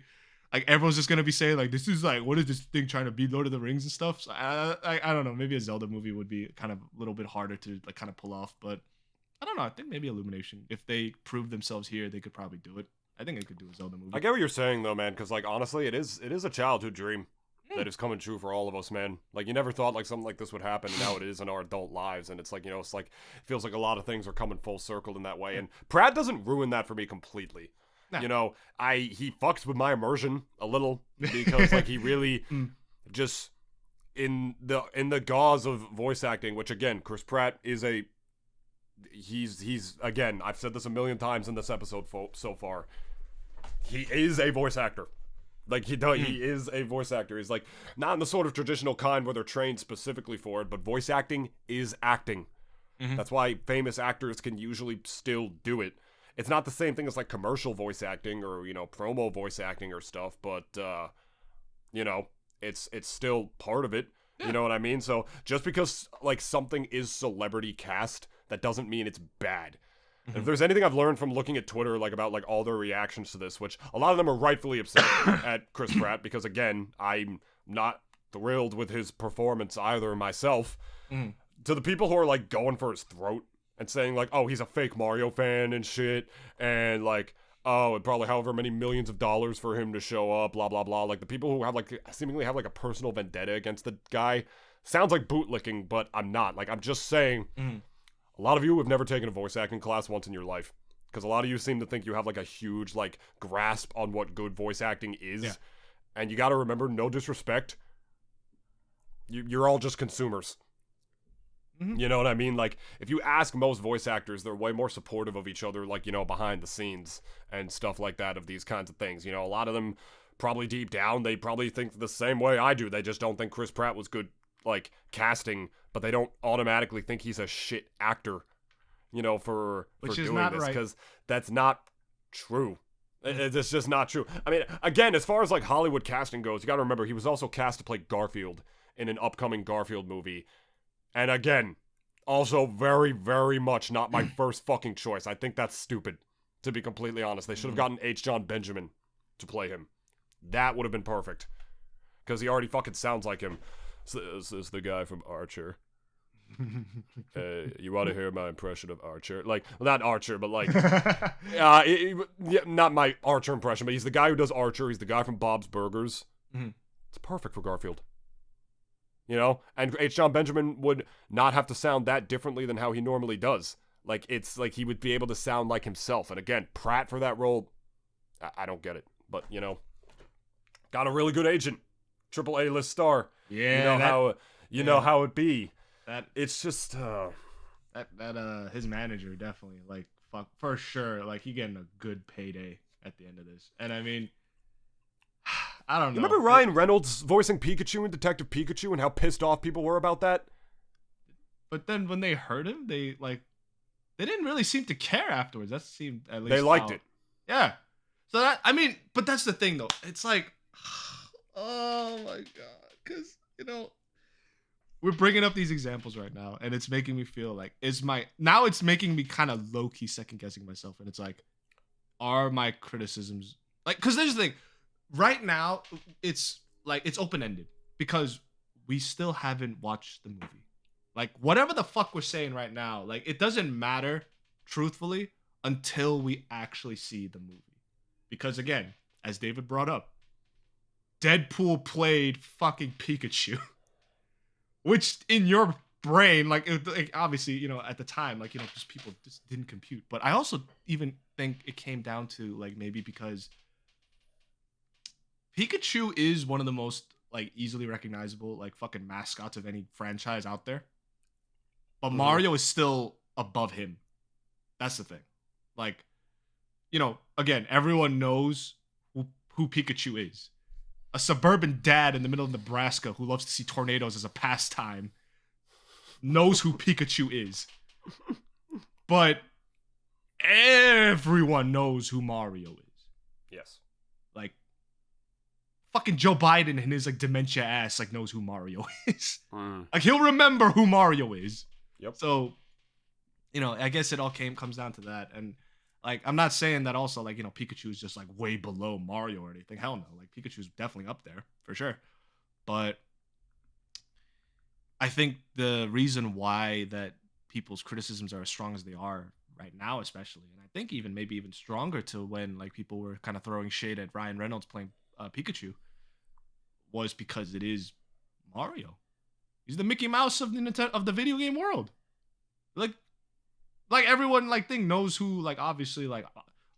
Like everyone's just gonna be saying like, this is like, what is this thing trying to be, Lord of the Rings and stuff? So I don't know. Maybe a Zelda movie would be kind of a little bit harder to like kind of pull off, but I don't know. I think maybe Illumination, if they prove themselves here, they could probably do it. I think they could do a Zelda movie. I get what you're saying though, man, because like honestly, it is a childhood dream that is coming true for all of us, man. Like you never thought like something like this would happen, and now it is in our adult lives, and it's like it's like it feels like a lot of things are coming full circle in that way. And Pratt doesn't ruin that for me completely. No. He fucks with my immersion a little because like he really just in the gauze of voice acting, which again, Chris Pratt is he's again, I've said this a million times in this episode so far. He is a voice actor. Like he is a voice actor. He's like not in the sort of traditional kind where they're trained specifically for it, but voice acting is acting. That's why famous actors can usually still do it. It's not the same thing as like commercial voice acting or promo voice acting or stuff, but it's still part of it. Yeah. You know what I mean? So just because like something is celebrity cast, that doesn't mean it's bad. If there's anything I've learned from looking at Twitter, like about like all their reactions to this, which a lot of them are rightfully upset at Chris Pratt because again, I'm not thrilled with his performance either myself. To the people who are like going for his throat and saying like, oh, he's a fake Mario fan and shit, and like, oh, it probably however many millions of dollars for him to show up, blah blah blah. Like the people who have like seemingly have like a personal vendetta against the guy sounds like bootlicking, but I'm not. Like I'm just saying. A lot of you have never taken a voice acting class once in your life because a lot of you seem to think you have like a huge like grasp on what good voice acting is, and you got to remember, no disrespect, you're all just consumers. You know what I mean? Like if you ask most voice actors, they're way more supportive of each other, like behind the scenes and stuff like that of these kinds of things. A lot of them probably deep down they probably think the same way I do. They just don't think Chris Pratt was good like casting, but they don't automatically think he's a shit actor, for doing this, because that's not true. It's just not true. I mean, again, as far as like Hollywood casting goes, you got to remember he was also cast to play Garfield in an upcoming Garfield movie, and again, also very, very much not my first fucking choice. I think that's stupid, to be completely honest. They should have gotten H. John Benjamin to play him. That would have been perfect, because he already fucking sounds like him. This is the guy from Archer. You want to hear my impression of Archer? Like, well, not Archer, but like, not my Archer impression, but he's the guy who does Archer. He's the guy from Bob's Burgers. It's perfect for Garfield. And H. John Benjamin would not have to sound that differently than how he normally does. Like, it's like he would be able to sound like himself. And again, Pratt for that role, I don't get it. But, got a really good agent. Triple A-list star. Yeah, you know how it be. That it's just his manager definitely like fuck for sure. Like he getting a good payday at the end of this. And I mean, I don't know. You remember Ryan Reynolds voicing Pikachu in Detective Pikachu and how pissed off people were about that? But then when they heard him, they didn't really seem to care afterwards. That seemed at least they liked it. Yeah. So that but that's the thing though. It's like, oh my god, because we're bringing up these examples right now, and it's making me feel like it's making me kind of low key second guessing myself, and it's like, are my criticisms like? Because there's the thing, right now it's like it's open ended because we still haven't watched the movie. Like whatever the fuck we're saying right now, like it doesn't matter, truthfully, until we actually see the movie. Because again, as David brought up, Deadpool played fucking Pikachu. Which in your brain, like, obviously, at the time, like, just people just didn't compute. But I also even think it came down to, like, maybe because Pikachu is one of the most, like, easily recognizable, like, fucking mascots of any franchise out there. But Mario is still above him. That's the thing. Like, again, everyone knows who Pikachu is. A suburban dad in the middle of Nebraska who loves to see tornadoes as a pastime knows who Pikachu is. But everyone knows who Mario is. Yes. Like, fucking Joe Biden and his, like, dementia ass, like, knows who Mario is. Like, he'll remember who Mario is. Yep. So, I guess it all comes down to that. And, like, I'm not saying that also, like, Pikachu is just, like, way below Mario or anything. Hell no. Like, Pikachu's definitely up there, for sure. But I think the reason why that people's criticisms are as strong as they are right now, especially, and I think maybe even stronger to when, like, people were kind of throwing shade at Ryan Reynolds playing Pikachu, was because it is Mario. He's the Mickey Mouse of the video game world. Like everyone, like, knows who, like, obviously, like,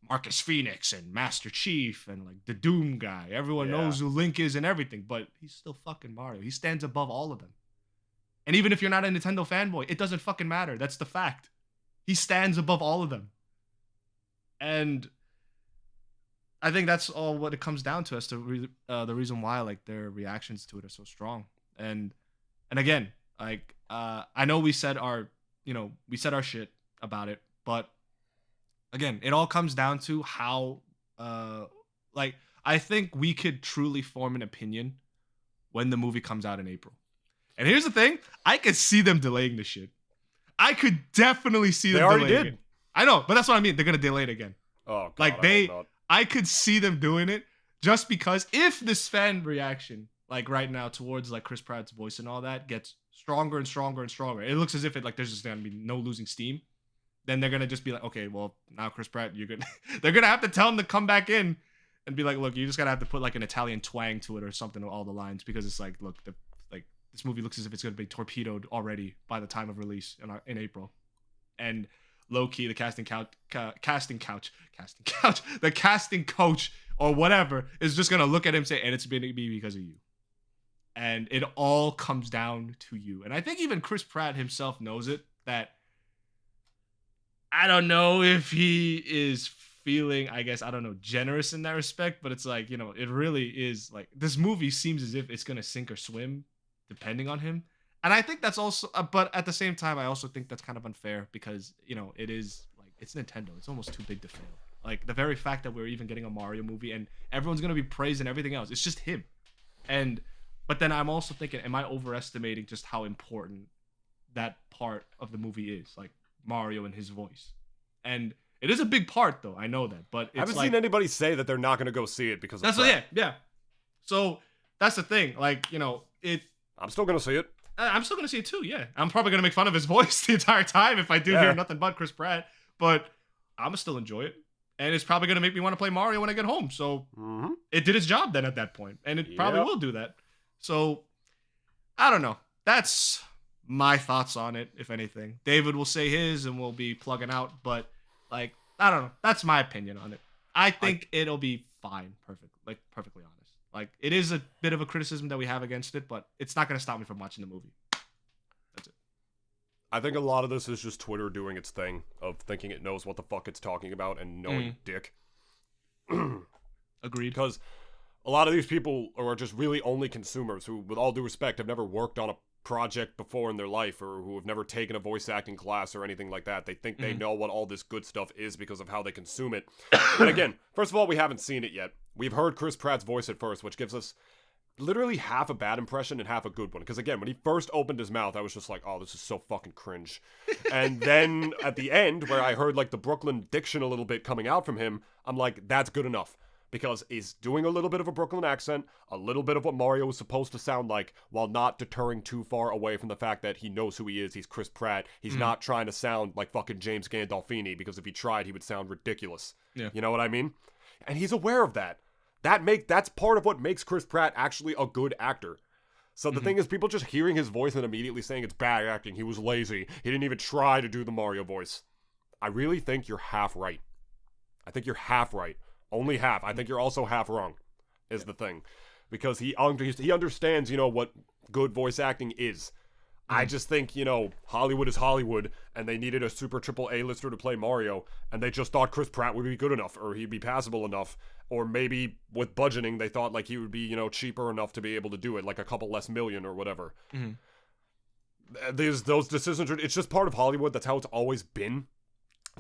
Marcus Phoenix and Master Chief and, like, the Doom guy. Everyone knows who Link is and everything, but he's still fucking Mario. He stands above all of them. And even if you're not a Nintendo fanboy, it doesn't fucking matter. That's the fact. He stands above all of them. And I think that's all what it comes down to as to the reason why, like, their reactions to it are so strong. And again, like, I know we said our shit about it, but again, it all comes down to how, like, I think we could truly form an opinion when the movie comes out in April. And here's the thing, I could see them delaying this shit. I could definitely see them delaying it. They already did. I know, but that's what I mean. They're going to delay it again. Oh, God, like, I could see them doing it just because if this fan reaction, like, right now towards, like, Chris Pratt's voice and all that gets stronger and stronger and stronger, it looks as if there's just going to be no losing steam. Then they're going to just be like, okay, well, now Chris Pratt, they're going to have to tell him to come back in and be like, look, you just got to have to put, like, an Italian twang to it or something, all the lines, because it's like, look, this movie looks as if it's going to be torpedoed already by the time of release in April. And low-key, the casting coach or whatever is just going to look at him and say, and it's going to be because of you. And it all comes down to you. And I think even Chris Pratt himself knows it, that I don't know if he is feeling, I guess, I don't know, generous in that respect, but it's like, it really is, like, this movie seems as if it's going to sink or swim depending on him. And I think that's also, but at the same time, I also think that's kind of unfair because, it is, like, it's Nintendo. It's almost too big to fail. Like, the very fact that we're even getting a Mario movie and everyone's going to be praising everything else. It's just him. But then I'm also thinking, am I overestimating just how important that part of the movie is? Like, Mario and his voice. And it is a big part, though. I know that. But it's I haven't seen anybody say that they're not going to go see it because of that. Yeah. So, that's the thing. Like, I'm still going to see it. I'm still going to see it too, yeah. I'm probably going to make fun of his voice the entire time if I do hear nothing but Chris Pratt. But I'm going to still enjoy it. And it's probably going to make me want to play Mario when I get home. So it did its job then at that point. And it probably will do that. So, I don't know. That's my thoughts on it, if anything. David will say his and we'll be plugging out. But, like, I don't know. That's my opinion on it. I think it'll be fine. Perfectly honest. Like, it is a bit of a criticism that we have against it, but it's not going to stop me from watching the movie. That's it. I think a lot of this is just Twitter doing its thing of thinking it knows what the fuck it's talking about and knowing dick. Agreed. Because a lot of these people are just really only consumers who, with all due respect, have never worked on a project before in their life or who have never taken a voice acting class or anything like that. They think they know what all this good stuff is because of how they consume it. And again, first of all, we haven't seen it yet. We've heard Chris Pratt's voice at first, which gives us literally half a bad impression and half a good one. Because again, when he first opened his mouth, I was just like, oh, this is so fucking cringe. And then at the end, where I heard, like, the Brooklyn diction a little bit coming out from him, I'm like, that's good enough. Because he's doing a little bit of a Brooklyn accent, a little bit of what Mario is supposed to sound like, while not deterring too far away from the fact that he knows who he is. He's Chris Pratt. He's not trying to sound like fucking James Gandolfini, because if he tried, he would sound ridiculous. Yeah. You know what I mean? And he's aware of that. That's part of what makes Chris Pratt actually a good actor. So the thing is, people just hearing his voice and immediately saying it's bad acting, he was lazy, he didn't even try to do the Mario voice. I really think you're half right. I think you're half right. Only half. I think you're also half wrong, is the thing. Because he understands, what good voice acting is. I just think, Hollywood is Hollywood, and they needed a super triple A-lister to play Mario, and they just thought Chris Pratt would be good enough, or he'd be passable enough, or maybe with budgeting, they thought, like, he would be, cheaper enough to be able to do it, like a couple less million or whatever. Those decisions, it's just part of Hollywood. That's how it's always been.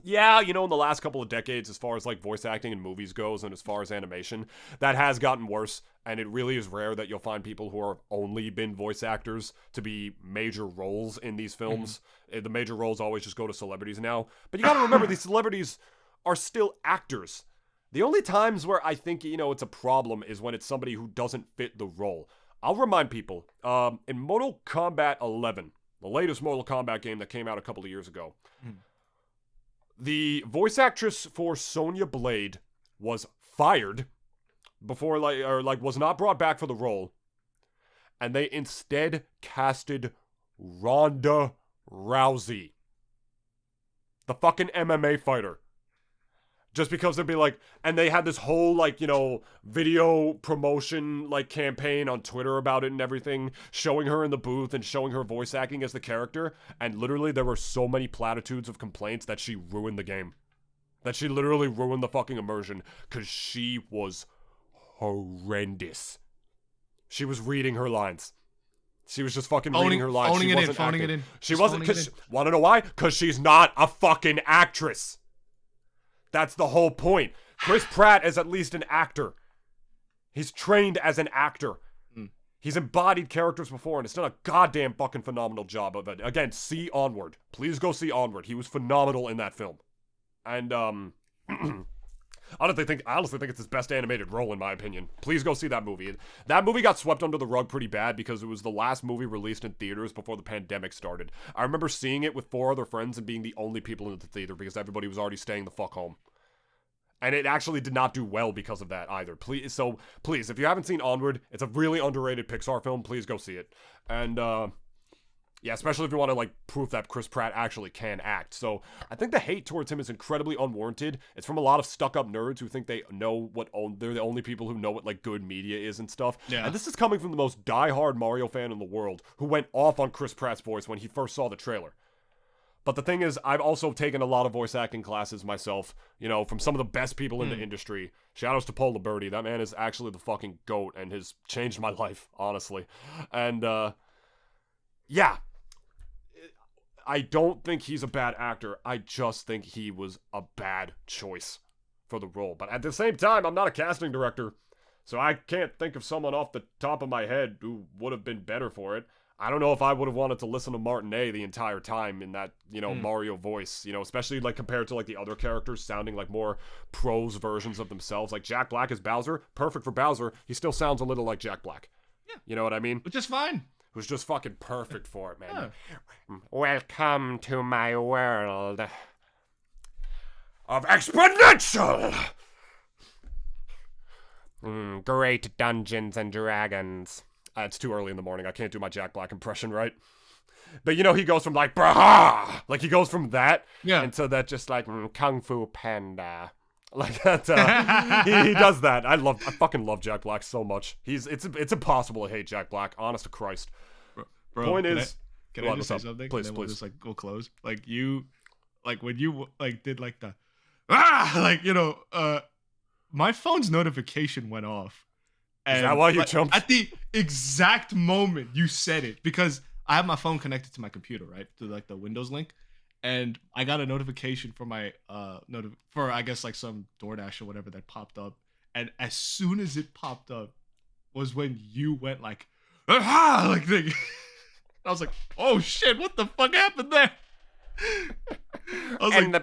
Yeah, in the last couple of decades, as far as, like, voice acting in movies goes, and as far as animation, that has gotten worse, and it really is rare that you'll find people who have only been voice actors to be major roles in these films. The major roles always just go to celebrities now. But you gotta remember, these celebrities are still actors. The only times where I think, it's a problem is when it's somebody who doesn't fit the role. I'll remind people, in Mortal Kombat 11, the latest Mortal Kombat game that came out a couple of years ago, the voice actress for Sonya Blade was fired before, was not brought back for the role, and they instead casted Ronda Rousey, the fucking MMA fighter. Just because they'd be like, and they had this whole, video promotion, campaign on Twitter about it and everything, showing her in the booth and showing her voice acting as the character, and literally there were so many platitudes of complaints that she ruined the game. That she literally ruined the fucking immersion, because she was horrendous. She was reading her lines. She was just fucking reading her lines. She wasn't acting. She wasn't, want to know why? Because she's not a fucking actress. That's the whole point. Chris Pratt is at least an actor. He's trained as an actor. He's embodied characters before, and it's done a goddamn fucking phenomenal job of it. Again, see Onward. Please go see Onward. He was phenomenal in that film. And, I honestly think it's his best animated role, in my opinion. Please go see that movie. That movie got swept under the rug pretty bad because it was the last movie released in theaters before the pandemic started. I remember seeing it with 4 other friends and being the only people in the theater because everybody was already staying the fuck home. And it actually did not do well because of that either. Please, if you haven't seen Onward, it's a really underrated Pixar film. Please go see it. And, yeah, especially if you want to, proof that Chris Pratt actually can act. So, I think the hate towards him is incredibly unwarranted. It's from a lot of stuck-up nerds who think they know they're the only people who know what, good media is and stuff. Yeah. And this is coming from the most die-hard Mario fan in the world, who went off on Chris Pratt's voice when he first saw the trailer. But the thing is, I've also taken a lot of voice acting classes myself, from some of the best people in the industry. Shoutouts to Paul Liberti. That man is actually the fucking GOAT and has changed my life, honestly. And, yeah. I don't think he's a bad actor. I just think he was a bad choice for the role. But at the same time, I'm not a casting director, so I can't think of someone off the top of my head who would have been better for it. I don't know if I would have wanted to listen to Martinet the entire time in that, Mario voice, especially compared to the other characters sounding like more prose versions of themselves. Like Jack Black as Bowser, perfect for Bowser. He still sounds a little like Jack Black. Yeah. You know what I mean? Which is fine. Who's just fucking perfect for it, man. Yeah. Welcome to my world of exponential! Great Dungeons and Dragons. It's too early in the morning. I can't do my Jack Black impression, right? But he goes from Braha! He goes from that into that just Kung Fu Panda. Like that, he does that. I fucking love Jack Black so much. It's impossible to hate Jack Black. Honest to Christ. Bro, Point is, can I just say something? Please, and then please. We'll just go close. When you did the my phone's notification went off. And is that why you jumped? At the exact moment you said it, because I have my phone connected to my computer, right, to the Windows link. And I got a notification for my for I guess some DoorDash or whatever that popped up, and as soon as it popped up, was when you went aha thing. I was like, oh shit, what the fuck happened there? I was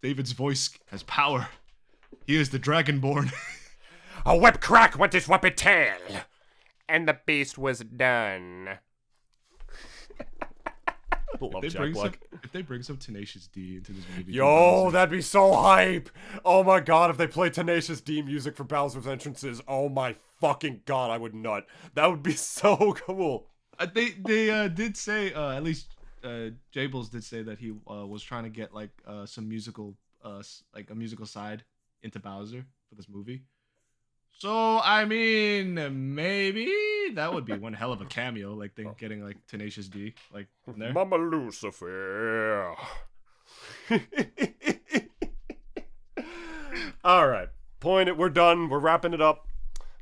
David's voice has power. He is the Dragonborn. A whip crack went his whippet tail, and the beast was done. Love If they Jack bring Black. if they bring some Tenacious D into this movie, Yo, that'd be so hype. Oh my god, if they play Tenacious D music for Bowser's entrances, oh my fucking god, I would nut. That would be so cool. They did say at least Jables did say that he was trying to get like some musical like a musical side into Bowser for this movie. So I mean, maybe that would be one hell of a cameo, like they getting like Tenacious D like in there. Mama Lucifer. All right, we're done. We're wrapping it up.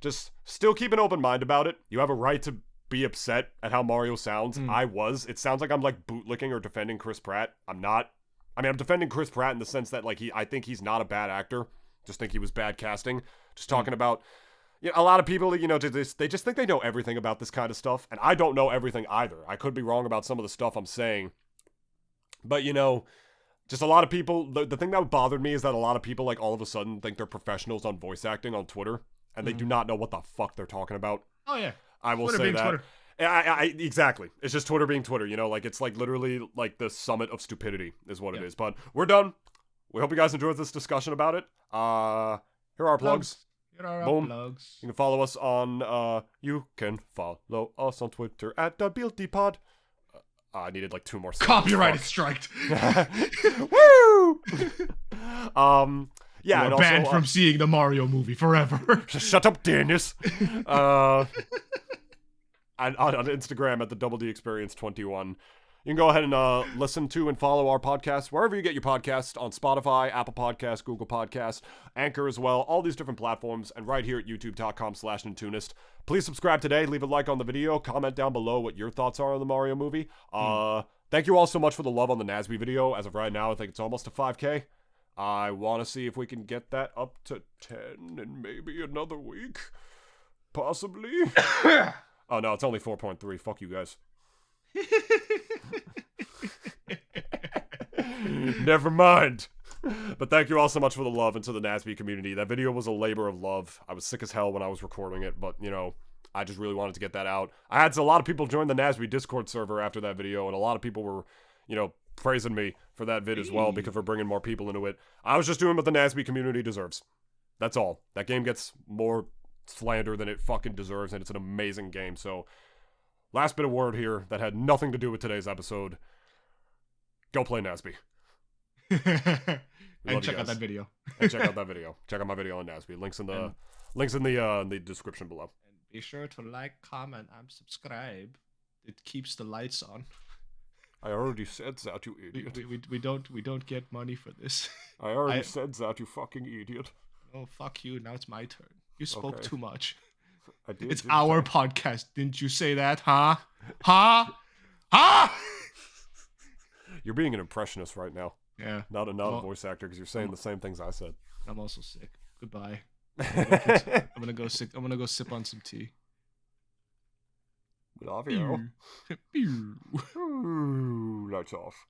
Just still keep an open mind about it. You have a right to be upset at how Mario sounds. I was. It sounds like I'm like bootlicking or defending Chris Pratt. I'm not. I mean, I'm defending Chris Pratt in the sense that like I think he's not a bad actor. Just think he was bad casting. Just talking about, you know, a lot of people, you know, they just think they know everything about this kind of stuff, and I don't know everything either. I could be wrong about some of the stuff I'm saying, but you know, just a lot of people. The thing that bothered me is that a lot of people like all of a sudden think they're professionals on voice acting on Twitter, and they do not know what the fuck they're talking about. Oh yeah, I will Twitter say being that. Twitter. Exactly. It's just Twitter being Twitter, you know, like it's like literally like the summit of stupidity is what it is. But we're done. We hope you guys enjoyed this discussion about it. Here are our plugs. Here are our Boom. plugs. You can follow us on Twitter at @BuiltyPod. I needed like 2 more seconds. Copyrighted striked. Woo! Yeah, You're and banned also from seeing the Mario movie forever. shut up, Dennis. And on Instagram at the Double D Experience 21. You can go ahead and listen to and follow our podcast wherever you get your podcasts, on Spotify, Apple Podcasts, Google Podcasts, Anchor as well, all these different platforms, and right here at youtube.com/Nintoonist. Please subscribe today, leave a like on the video, comment down below what your thoughts are on the Mario movie. Thank you all so much for the love on the Nasby video. As of right now, I think it's almost to 5K. I want to see if we can get that up to 10 in maybe another week. Possibly. Oh no, it's only 4.3. Fuck you guys. Never mind. But thank you all so much for the love and to the Nasby community. That video was a labor of love. I was sick as hell when I was recording it, but you know, I just really wanted to get that out. I had a lot of people join the Nasby Discord server after that video, and a lot of people were, you know, praising me for that vid as well because we're bringing more people into it. I was just doing what the Nasby community deserves. That's all. That game gets more slander than it fucking deserves, and it's an amazing game. So, last bit of word here that had nothing to do with today's episode. Go play Nasby. And check out that video. And check out that video. Check out my video on Nasby. Links in the description below. And be sure to like, comment, and subscribe. It keeps the lights on. I already said that, you idiot. We don't get money for this. I already said that, you fucking idiot. Oh, fuck you. Now it's my turn. You spoke too much. I did. It's our podcast. Didn't you say that, huh? Huh? Huh? You're being an impressionist right now. Yeah. Not a voice actor, because you're saying the same things I said. I'm also sick. Goodbye. I'm gonna go sip on some tea. Love you. Lights off.